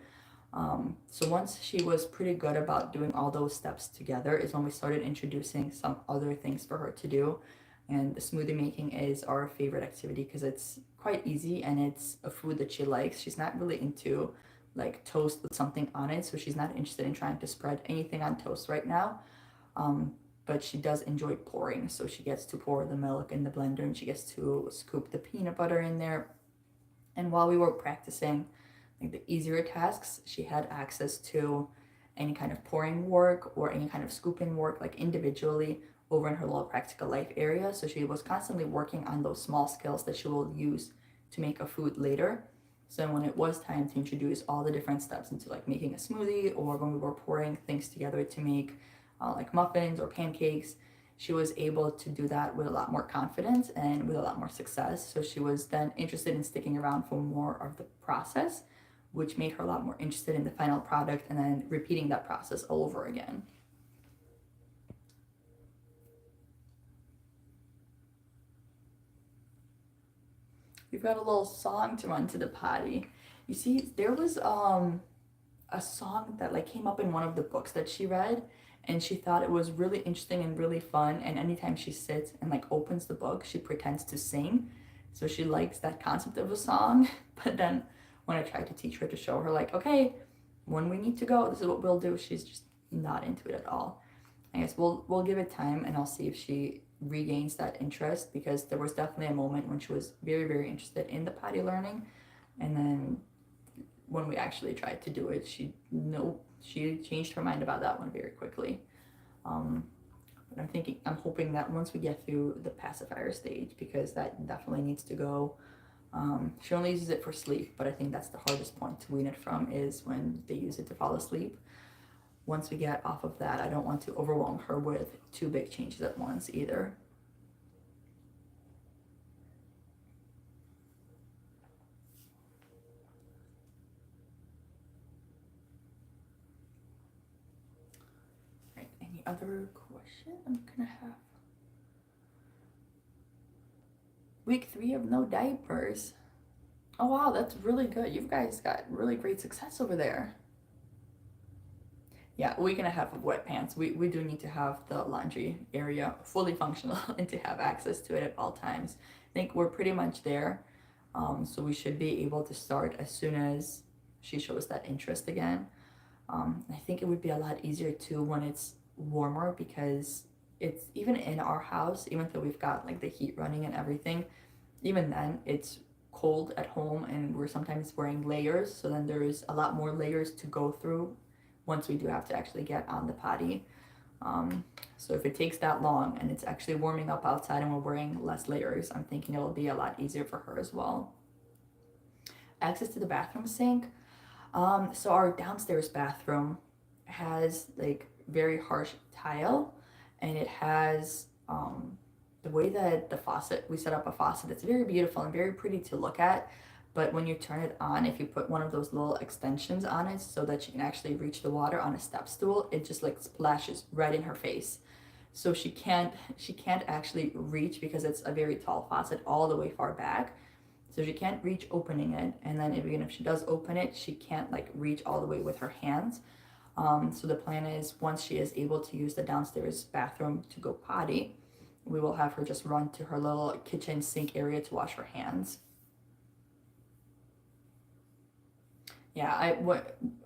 So once she was pretty good about doing all those steps together is when we started introducing some other things for her to do. And the smoothie making is our favorite activity because it's quite easy and it's a food that she likes. She's not really into like toast with something on it, so she's not interested in trying to spread anything on toast right now. But she does enjoy pouring, so she gets to pour the milk in the blender and she gets to scoop the peanut butter in there. And while we were practicing like the easier tasks, she had access to any kind of pouring work or any kind of scooping work like individually over in her little practical life area. So she was constantly working on those small skills that she will use to make a food later. So when it was time to introduce all the different steps into like making a smoothie or when we were pouring things together to make like muffins or pancakes, she was able to do that with a lot more confidence and with a lot more success. So she was then interested in sticking around for more of the process, which made her a lot more interested in the final product and then repeating that process all over again. We've got a little song to run to the potty. You see, there was a song that like came up in one of the books that she read, and she thought it was really interesting and really fun. And anytime she sits and like opens the book, she pretends to sing. So she likes that concept of a song. But then when I tried to teach her, to show her like, okay, when we need to go, this is what we'll do, she's just not into it at all. I guess we'll give it time, and I'll see if she regains that interest, because there was definitely a moment when she was very, very interested in the potty learning, and then when we actually tried to do it, she changed her mind about that one very quickly. But I'm hoping that once we get through the pacifier stage, because that definitely needs to go. She only uses it for sleep, but I think that's the hardest point to wean it from, is when they use it to fall asleep. Once we get off of that, I don't want to overwhelm her with too big changes at once either. Right, any other question? I'm gonna have week 3 of no diapers. Oh wow, that's really good. You guys got really great success over there. Yeah, a week and a half of wet pants. We do need to have the laundry area fully functional and to have access to it at all times. I think we're pretty much there. So we should be able to start as soon as she shows that interest again. I think it would be a lot easier too when it's warmer, because it's even in our house, even though we've got like the heat running and everything, even then it's cold at home, and we're sometimes wearing layers. So then there's a lot more layers to go through once we do have to actually get on the potty. So if it takes that long and it's actually warming up outside and we're wearing less layers, I'm thinking it'll be a lot easier for her as well. Access to the bathroom sink. So our downstairs bathroom has like very harsh tile, and it has the way that we set up a faucet, it's very beautiful and very pretty to look at. But when you turn it on, if you put one of those little extensions on it so that she can actually reach the water on a step stool, it just like splashes right in her face. So she can't actually reach, because it's a very tall faucet all the way far back. So she can't reach opening it, and then even if she does open it, she can't like reach all the way with her hands. So the plan is, once she is able to use the downstairs bathroom to go potty, we will have her just run to her little kitchen sink area to wash her hands. Yeah,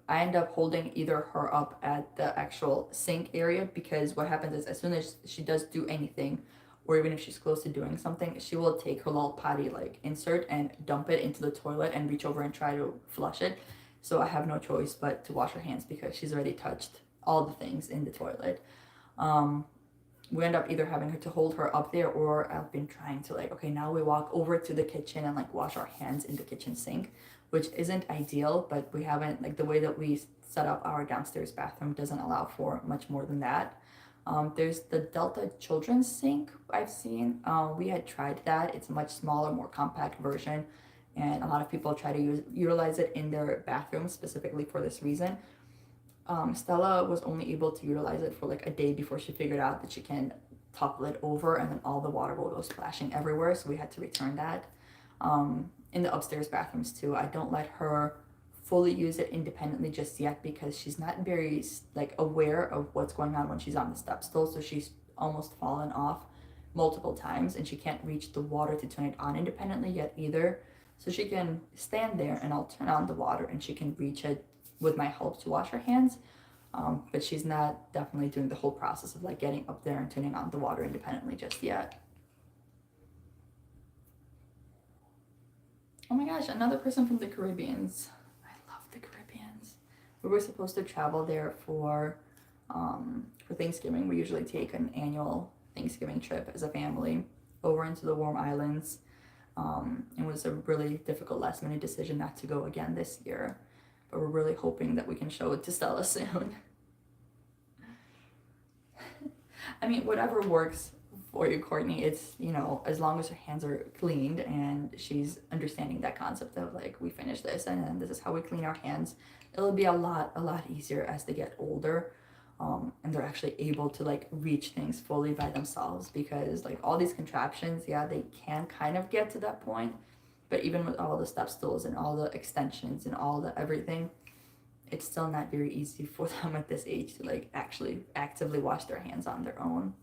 I end up holding either her up at the actual sink area, because what happens is, as soon as she does do anything, or even if she's close to doing something, she will take her little potty like insert and dump it into the toilet and reach over and try to flush it. So I have no choice but to wash her hands, because she's already touched all the things in the toilet. We end up either having her to hold her up there, or I've been trying to like, okay, now we walk over to the kitchen and like wash our hands in the kitchen sink, which isn't ideal, but we haven't, like the way that we set up our downstairs bathroom doesn't allow for much more than that. There's the Delta children's sink I've seen. We had tried that. It's a much smaller, more compact version, and a lot of people try to utilize it in their bathrooms specifically for this reason. Stella was only able to utilize it for like a day before she figured out that she can topple it over and then all the water will go splashing everywhere, so we had to return that. In the upstairs bathrooms too, I don't let her fully use it independently just yet, because she's not very like aware of what's going on when she's on the step stool, so she's almost fallen off multiple times, and she can't reach the water to turn it on independently yet either. So she can stand there and I'll turn on the water and she can reach it with my help to wash her hands. But she's not definitely doing the whole process of like getting up there and turning on the water independently just yet. Oh my gosh, another person from the Caribbeans. I love the Caribbeans. We were supposed to travel there for Thanksgiving. We usually take an annual Thanksgiving trip as a family over into the warm islands. It was a really difficult last minute decision not to go again this year, but we're really hoping that we can show it to Stella soon. I mean, whatever works for you, Courtney. It's, you know, as long as her hands are cleaned and she's understanding that concept of like, we finish this and then this is how we clean our hands, it'll be a lot easier as they get older. And they're actually able to like reach things fully by themselves, because like all these contraptions, yeah, they can kind of get to that point, but even with all the step stools and all the extensions and all the everything, it's still not very easy for them at this age to like actually actively wash their hands on their own.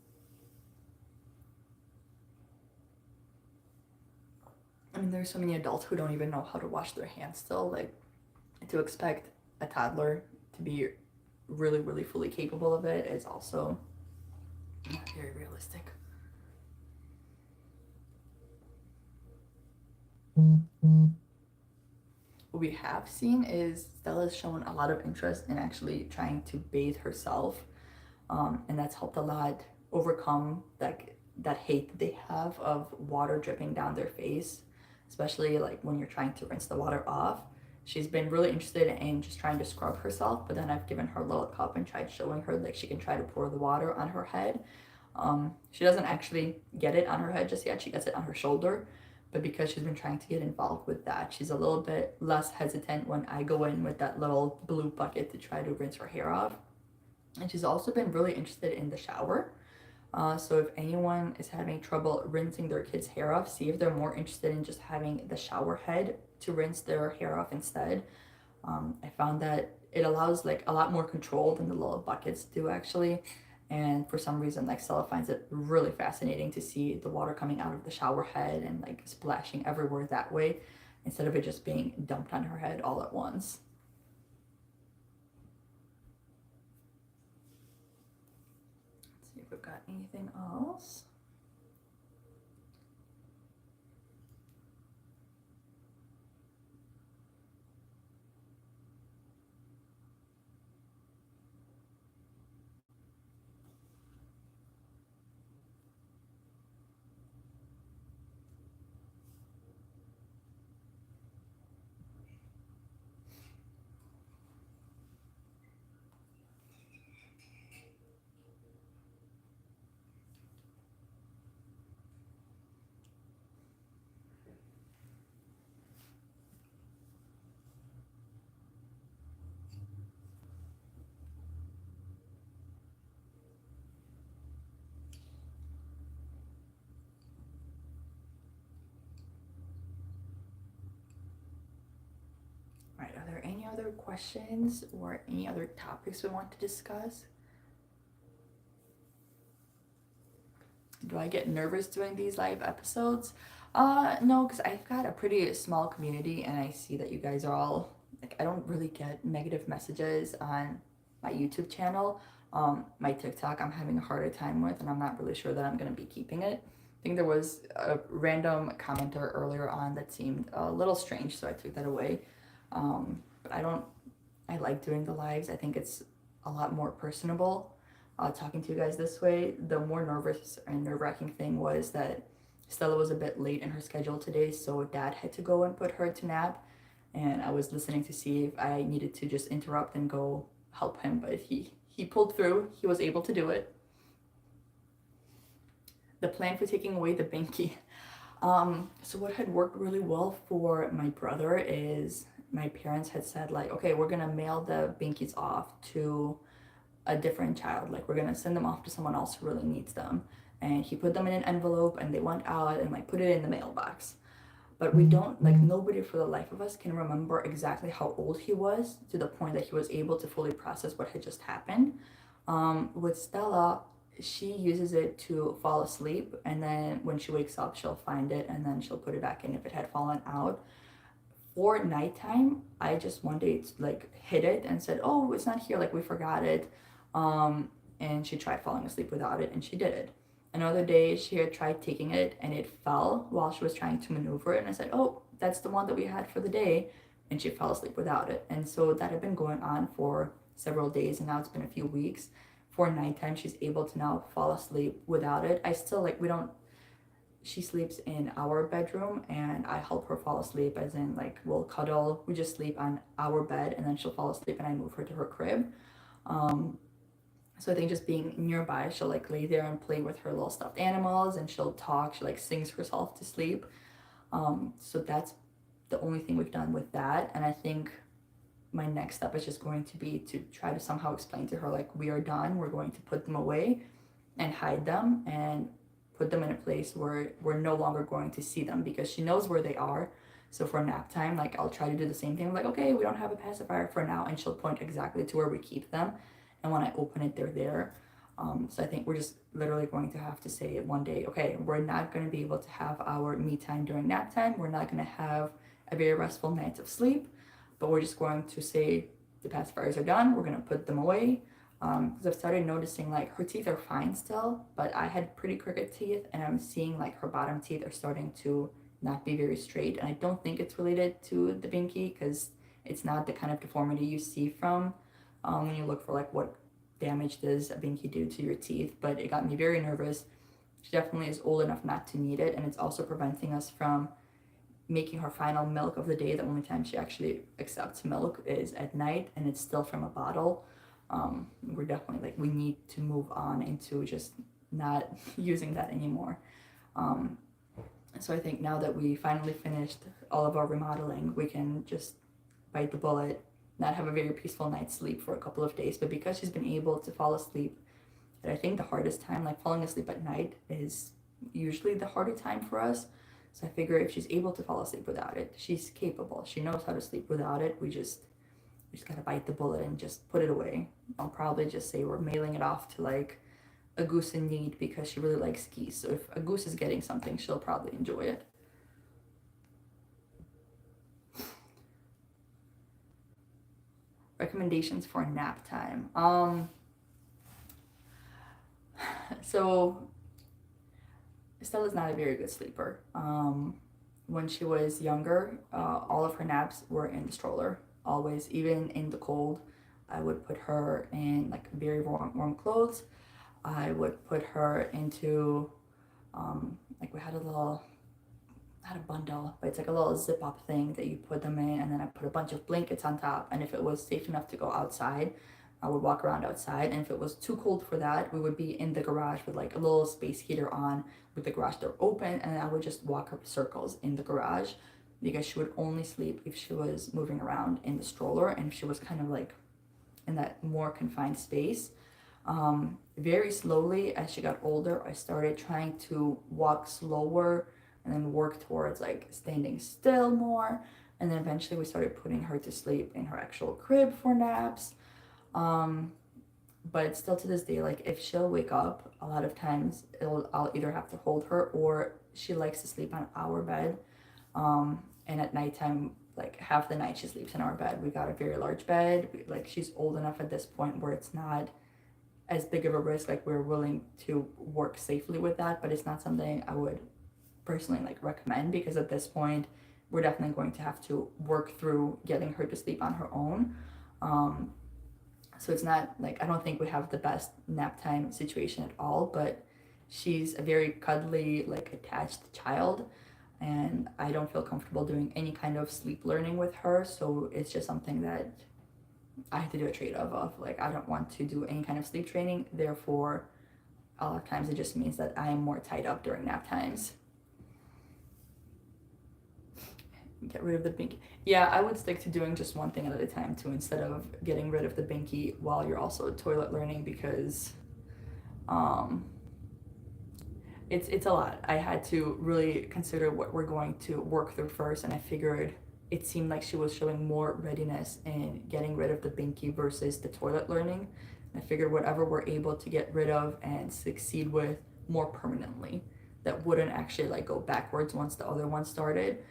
I mean, there's so many adults who don't even know how to wash their hands still. Like, to expect a toddler to be really, really fully capable of it is also not very realistic. What we have seen is Stella's shown a lot of interest in actually trying to bathe herself, and that's helped a lot overcome that hate that they have of water dripping down their face, especially like when you're trying to rinse the water off. She's been really interested in just trying to scrub herself, but then I've given her a little cup and tried showing her like she can try to pour the water on her head. She doesn't actually get it on her head just yet, she gets it on her shoulder. But because she's been trying to get involved with that, she's a little bit less hesitant when I go in with that little blue bucket to try to rinse her hair off. And she's also been really interested in the shower. So if anyone is having trouble rinsing their kids' hair off, see if they're more interested in just having the shower head to rinse their hair off instead. I found that it allows like a lot more control than the little buckets do actually. And for some reason, like Stella finds it really fascinating to see the water coming out of the shower head and like splashing everywhere that way, instead of it just being dumped on her head all at once. Let's see if we've got anything else. All right, are there any other questions or any other topics we want to discuss? Do I get nervous doing these live episodes? No, because I've got a pretty small community and I see that you guys are all, like, I don't really get negative messages on my YouTube channel. My TikTok, I'm having a harder time with, and I'm not really sure that I'm going to be keeping it. I think there was a random commenter earlier on that seemed a little strange, so I took that away. But I like doing the lives. I think it's a lot more personable talking to you guys this way. The more nervous and nerve-wracking thing was that Stella was a bit late in her schedule today, so Dad had to go and put her to nap, and I was listening to see if I needed to just interrupt and go help him, but he pulled through. He was able to do it. The plan for taking away the binky. So what had worked really well for my brother is my parents had said like, okay, we're gonna mail the binkies off to a different child. Like, we're gonna send them off to someone else who really needs them. And he put them in an envelope and they went out and like put it in the mailbox. But we don't, like, nobody for the life of us can remember exactly how old he was to the point that he was able to fully process what had just happened. With Stella, she uses it to fall asleep, and then when she wakes up, she'll find it and then she'll put it back in if it had fallen out. For nighttime, I just one day like hid it and said, "Oh, it's not here. Like, we forgot it." And she tried falling asleep without it, and she did it. Another day, she had tried taking it, and it fell while she was trying to maneuver it. And I said, "Oh, that's the one that we had for the day," and she fell asleep without it. And so that had been going on for several days, and now it's been a few weeks. For nighttime, she's able to now fall asleep without it. I still like we don't. She sleeps in our bedroom, and I help her fall asleep, as in like we'll cuddle. We just sleep on our bed, and then she'll fall asleep, and I move her to her crib. So I think just being nearby, she'll like lay there and play with her little stuffed animals, and she'll talk. She like sings herself to sleep. So that's the only thing we've done with that. And I think my next step is just going to be to try to somehow explain to her like, we are done. We're going to put them away and hide them and put them in a place where we're no longer going to see them, because she knows where they are. So for nap time, like I'll try to do the same thing. Like, okay, we don't have a pacifier for now, and she'll point exactly to where we keep them. And when I open it, they're there. So I think we're just literally going to have to say one day, okay, we're not going to be able to have our me time during nap time. We're not going to have a very restful night of sleep, but we're just going to say the pacifiers are done. We're going to put them away. Because I've started noticing like her teeth are fine still, but I had pretty crooked teeth, and I'm seeing like her bottom teeth are starting to not be very straight. And I don't think it's related to the binky, because it's not the kind of deformity you see from when you look for like what damage does a binky do to your teeth. But it got me very nervous. She definitely is old enough not to need it, and it's also preventing us from making her final milk of the day. The only time she actually accepts milk is at night, and it's still from a bottle. We're definitely like, we need to move on into just not using that anymore. So I think now that we finally finished all of our remodeling, we can just bite the bullet, not have a very peaceful night's sleep for a couple of days. But because she's been able to fall asleep, and I think the hardest time, like falling asleep at night, is usually the harder time for us. So I figure if she's able to fall asleep without it, she's capable. She knows how to sleep without it. We just gotta bite the bullet and just put it away. I'll probably just say we're mailing it off to like a goose in need, because she really likes geese. So if a goose is getting something, she'll probably enjoy it. Recommendations for nap time. So Stella's not a very good sleeper. When she was younger, all of her naps were in the stroller, always, even in the cold. I would put her in like very warm clothes. I would put her into like we had a little, not a bundle, but it's like a little zip up thing that you put them in, and then I put a bunch of blankets on top. And if it was safe enough to go outside, I would walk around outside. And if it was too cold for that, we would be in the garage with like a little space heater on, with the garage door open, and I would just walk her circles in the garage, because she would only sleep if she was moving around in the stroller, and if she was kind of like in that more confined space. Very slowly, as she got older, I started trying to walk slower and then work towards like standing still more. And then eventually we started putting her to sleep in her actual crib for naps. But still to this day, like if she'll wake up, a lot of times I'll either have to hold her, or she likes to sleep on our bed. And at nighttime, like half the night she sleeps in our bed. We got a very large bed. Like she's old enough at this point where it's not as big of a risk. Like we're willing to work safely with that, but it's not something I would personally like recommend, because at this point we're definitely going to have to work through getting her to sleep on her own. So it's not like, I don't think we have the best nap time situation at all, but she's a very cuddly, like attached child, and I don't feel comfortable doing any kind of sleep learning with her. So it's just something that I have to do a trade-off of. Like I don't want to do any kind of sleep training, therefore a lot of times it just means that I am more tied up during nap times. Get rid of the binky. Yeah, I would stick to doing just one thing at a time too, instead of getting rid of the binky while you're also toilet learning, because it's a lot. I had to really consider what we're going to work through first, and I figured it seemed like she was showing more readiness in getting rid of the binky versus the toilet learning. And I figured whatever we're able to get rid of and succeed with more permanently, that wouldn't actually like go backwards once the other one started.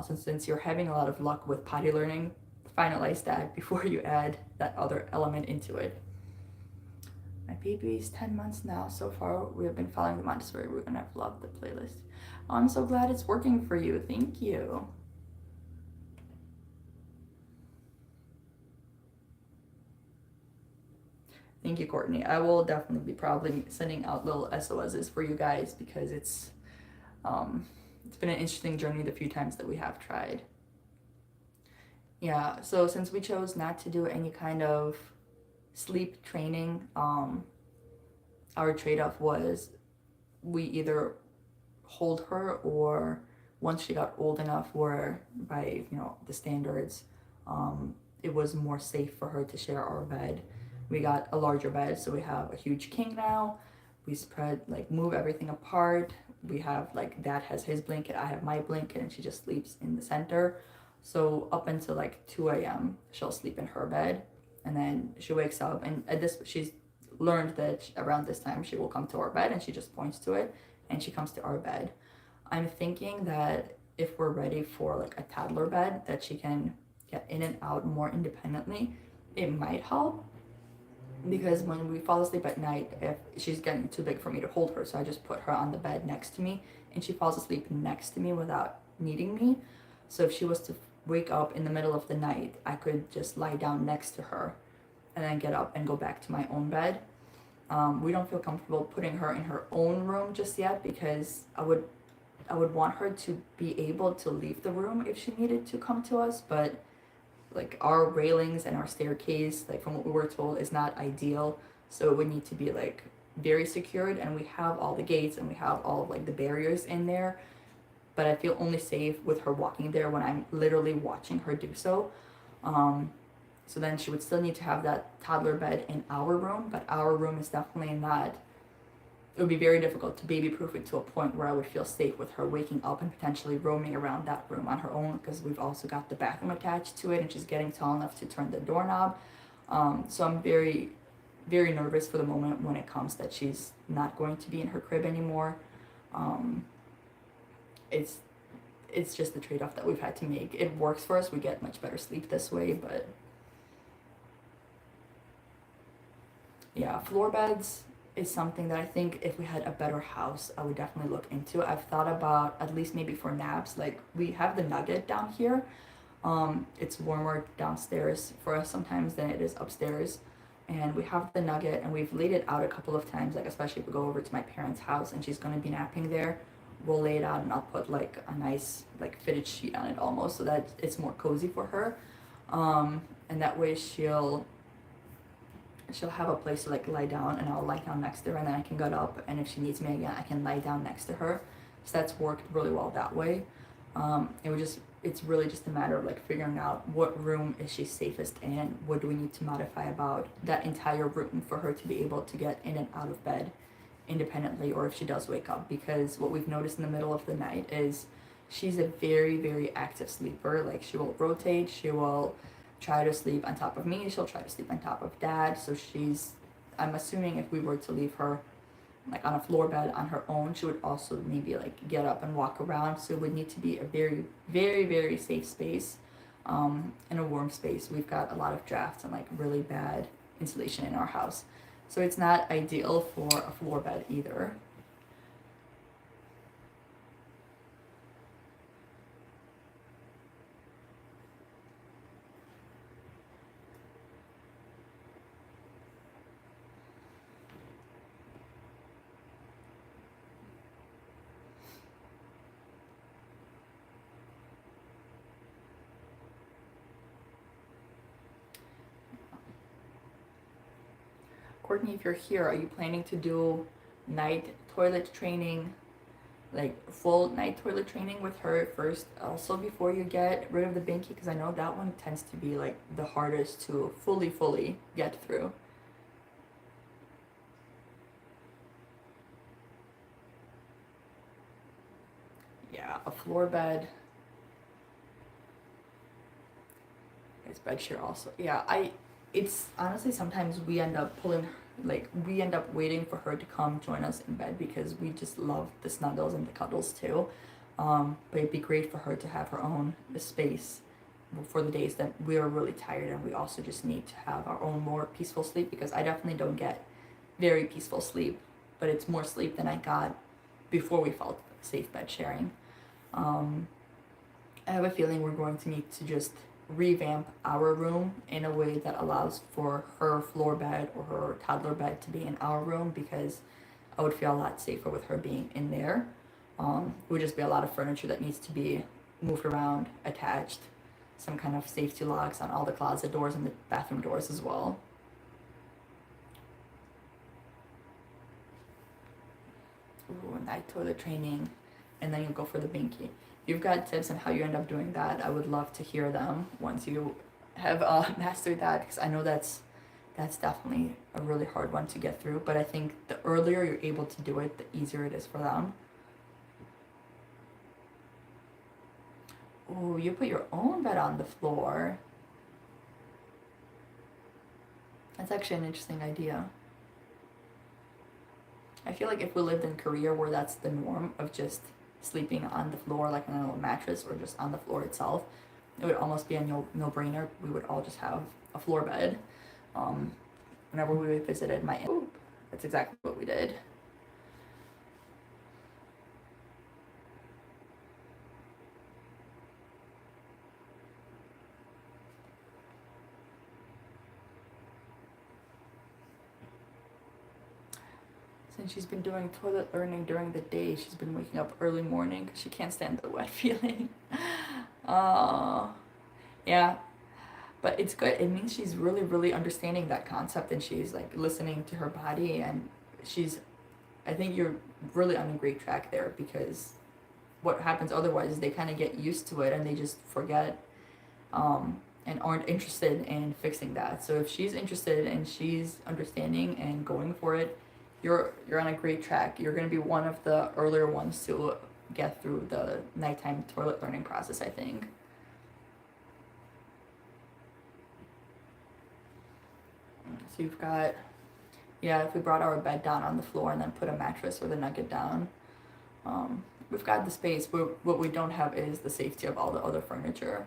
So since you're having a lot of luck with potty learning, finalize that before you add that other element into it. My baby is 10 months now. So far, we have been following the Montessori. We're gonna have loved the playlist. Oh, I'm so glad it's working for you. Thank you. Thank you, Courtney. I will definitely be probably sending out little SOSs for you guys, because it's been an interesting journey the few times that we have tried. Yeah, so since we chose not to do any kind of sleep training, our trade-off was we either hold her, or once she got old enough where by the standards, it was more safe for her to share our bed, we got a larger bed. So we have a huge king now. We spread, like move everything apart. we have like dad has his blanket, I have my blanket, and she just sleeps in the center. So up until like 2 a.m. she'll sleep in her bed, and then she wakes up, and at this she's learned that around this time she will come to our bed, and she just points to it and she comes to our bed. I'm thinking that if we're ready for like a toddler bed that she can get in and out more independently, it might help, because when we fall asleep at night, if she's getting too big for me to hold her, so I just put her on the bed next to me, and she falls asleep next to me without needing me. So if she was to wake up in the middle of the night, I could just lie down next to her and then get up and go back to my own bed. We don't feel comfortable putting her in her own room just yet, because I would want her to be able to leave the room if she needed to come to us, but like our railings and our staircase, like from what we were told, is not ideal. So it would need to be like very secured, and we have all the gates and we have all of like the barriers in there. But I feel only safe with her walking there when I'm literally watching her do so. So then she would still need to have that toddler bed in our room, but our room is definitely not, it would be very difficult to baby proof it to a point where I would feel safe with her waking up and potentially roaming around that room on her own, because we've also got the bathroom attached to it and she's getting tall enough to turn the doorknob. So I'm very, very nervous for the moment when it comes that she's not going to be in her crib anymore. It's just the trade-off that we've had to make. It works for us. We get much better sleep this way, but yeah, floor beds is something that I think if we had a better house, I would definitely look into. I've thought about at least maybe for naps. Like we have the Nugget down here. It's warmer downstairs for us sometimes than it is upstairs. And we have the Nugget, and we've laid it out a couple of times, like especially if we go over to my parents' house and she's gonna be napping there. We'll lay it out and I'll put like a nice like fitted sheet on it almost, so that it's more cozy for her. And that way she'll have a place to like lie down, and I'll lie down next to her, and then I can get up, and if she needs me again I can lie down next to her. So that's worked really well that way. It's really just a matter of like figuring out what room is she safest in, what do we need to modify about that entire room for her to be able to get in and out of bed independently, or if she does wake up, because what we've noticed in the middle of the night is she's a very, very active sleeper. Like she will rotate, she will try to sleep on top of me, she'll try to sleep on top of dad. So I'm assuming if we were to leave her like on a floor bed on her own, she would also maybe like get up and walk around. So it would need to be a very, very, very safe space, and a warm space. We've got a lot of drafts and like really bad insulation in our house, so it's not ideal for a floor bed either. Courtney, if you're here, are you planning to do night toilet training, like full night toilet training with her first, also before you get rid of the binky? Because I know that one tends to be like the hardest to fully get through. Yeah, a floor bed. His bed share also. Yeah, it's honestly sometimes we end up waiting for her to come join us in bed because we just love the snuggles and the cuddles too. But it'd be great for her to have her own space for the days that we are really tired, and we also just need to have our own more peaceful sleep, because I definitely don't get very peaceful sleep, but it's more sleep than I got before we felt safe bed sharing. Um, I have a feeling we're going to need to just revamp our room in a way that allows for her floor bed or her toddler bed to be in our room, because I would feel a lot safer with her being in there. It would just be a lot of furniture that needs to be moved around, attached, some kind of safety locks on all the closet doors and the bathroom doors as well. Ooh, night toilet training, and then you go for the binky. You've got tips on how you end up doing that, I would love to hear them once you have mastered that, because I know that's definitely a really hard one to get through. But I think the earlier you're able to do it, the easier it is for them. Oh, you put your own bed on the floor. That's actually an interesting idea. I feel like if we lived in Korea where that's the norm of just sleeping on the floor, like on a mattress or just on the floor itself, it would almost be a no-brainer. We would all just have a floor bed. Um, Whenever we visited my aunt, that's exactly what we did. Since she's been doing toilet learning during the day, she's been waking up early morning because she can't stand the wet feeling. uh, yeah, but it's good. It means she's really, really understanding that concept and she's like listening to her body and she's, I think you're really on a great track there because what happens otherwise is they kind of get used to it and they just forget and aren't interested in fixing that. So if she's interested and she's understanding and going for it, you're on a great track. You're going to be one of the earlier ones to get through the nighttime toilet learning process, I think. So you've got, yeah, if we brought our bed down on the floor and then put a mattress or the nugget down, we've got the space. But what we don't have is the safety of all the other furniture.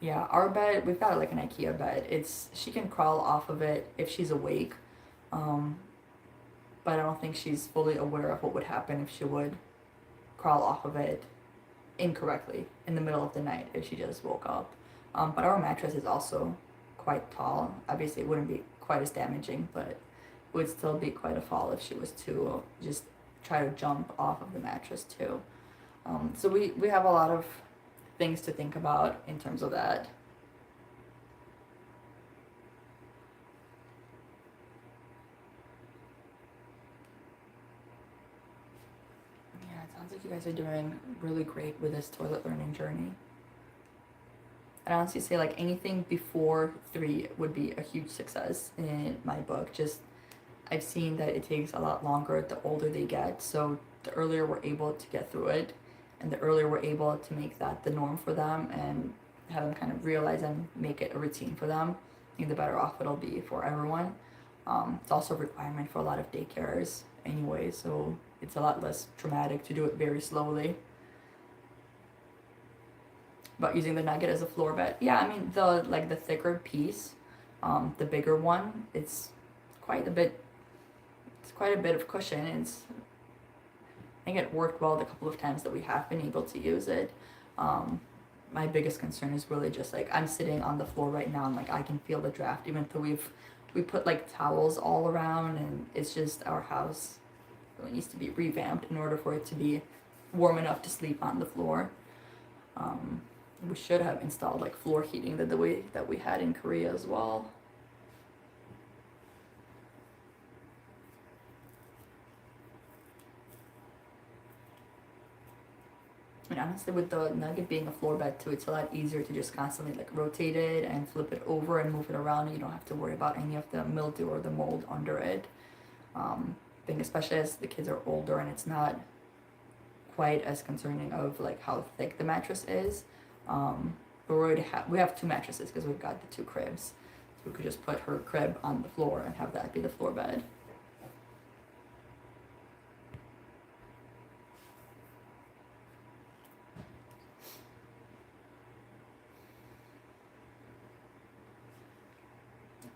Yeah, our bed, we've got like an IKEA bed. She can crawl off of it if she's awake. Um, but I don't think she's fully aware of what would happen if she would crawl off of it incorrectly in the middle of the night if she just woke up. But our mattress is also quite tall. Obviously, it wouldn't be quite as damaging, but it would still be quite a fall if she was to just try to jump off of the mattress too. So we have a lot of things to think about in terms of that. Yeah, it sounds like you guys are doing really great with this toilet learning journey. I'd honestly say like anything before 3 would be a huge success in my book. Just I've seen that it takes a lot longer the older they get. So the earlier we're able to get through it and the earlier we're able to make that the norm for them and have them kind of realize and make it a routine for them, I think the better off it'll be for everyone. It's also a requirement for a lot of daycares anyway, so it's a lot less traumatic to do it very slowly. But using the nugget as a floor bed, yeah, I mean the thicker piece, the bigger one, quite a bit. It's quite a bit of cushion. I think it worked well the couple of times that we have been able to use it. My biggest concern is really just like I'm sitting on the floor right now and like I can feel the draft even though we put like towels all around and it's just our house really needs to be revamped in order for it to be warm enough to sleep on the floor. We should have installed like floor heating the way that we had in Korea as well. And honestly, with the nugget being a floor bed too, it's a lot easier to just constantly like rotate it and flip it over and move it around. And you don't have to worry about any of the mildew or the mold under it. I think especially as the kids are older and it's not quite as concerning of like how thick the mattress is. But we have 2 mattresses because we've got the 2 cribs. So we could just put her crib on the floor and have that be the floor bed.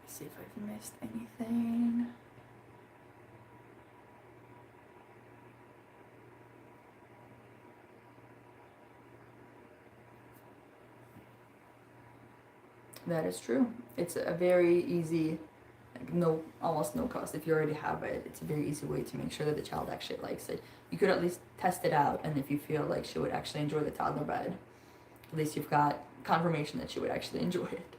See if I've missed anything. That is true. It's a very easy, like almost no cost. If you already have it, it's a very easy way to make sure that the child actually likes it. You could at least test it out, and if you feel like she would actually enjoy the toddler bed, at least you've got confirmation that she would actually enjoy it.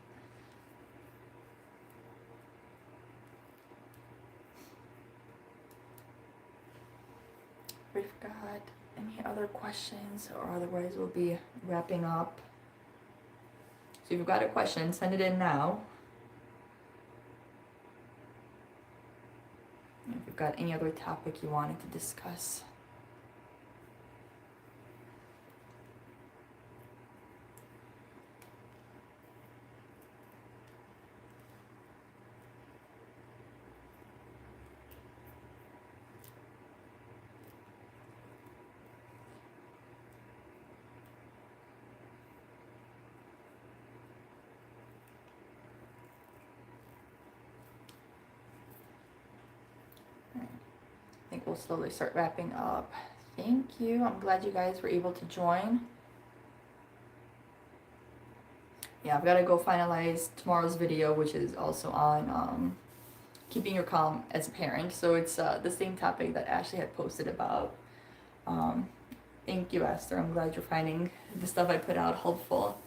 We've got any other questions, or otherwise we'll be wrapping up. So if you've got a question, send it in now. If you've got any other topic you wanted to discuss. think we'll slowly start wrapping up. Thank you. I'm glad you guys were able to join. Yeah, I've got to go finalize tomorrow's video, which is also on keeping your calm as a parent. So it's the same topic that Ashley had posted about. Thank you, Esther. I'm glad you're finding the stuff I put out helpful.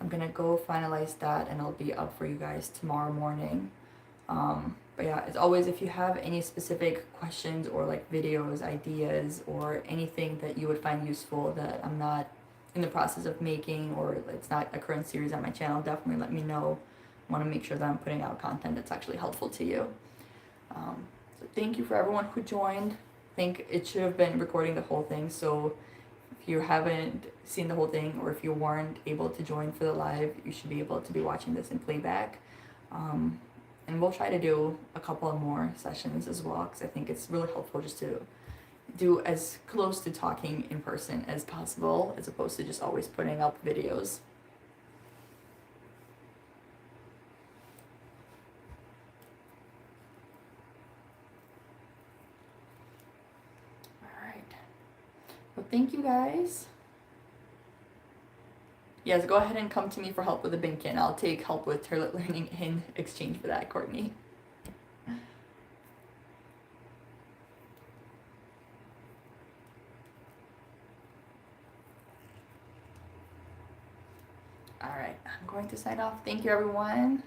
I'm gonna go finalize that and it'll be up for you guys tomorrow morning. But yeah, as always, if you have any specific questions or like videos, ideas, or anything that you would find useful that I'm not in the process of making, or it's not a current series on my channel, definitely let me know. I want to make sure that I'm putting out content that's actually helpful to you. So thank you for everyone who joined. I think it should have been recording the whole thing, so if you haven't seen the whole thing, or if you weren't able to join for the live, you should be able to be watching this in playback. And we'll try to do a couple of more sessions as well, because I think it's really helpful just to do as close to talking in person as possible, as opposed to just always putting up videos. All right. Well, thank you guys. Yes, go ahead and come to me for help with the Binkin. I'll take help with toilet learning in exchange for that, Courtney. All right, I'm going to sign off. Thank you, everyone.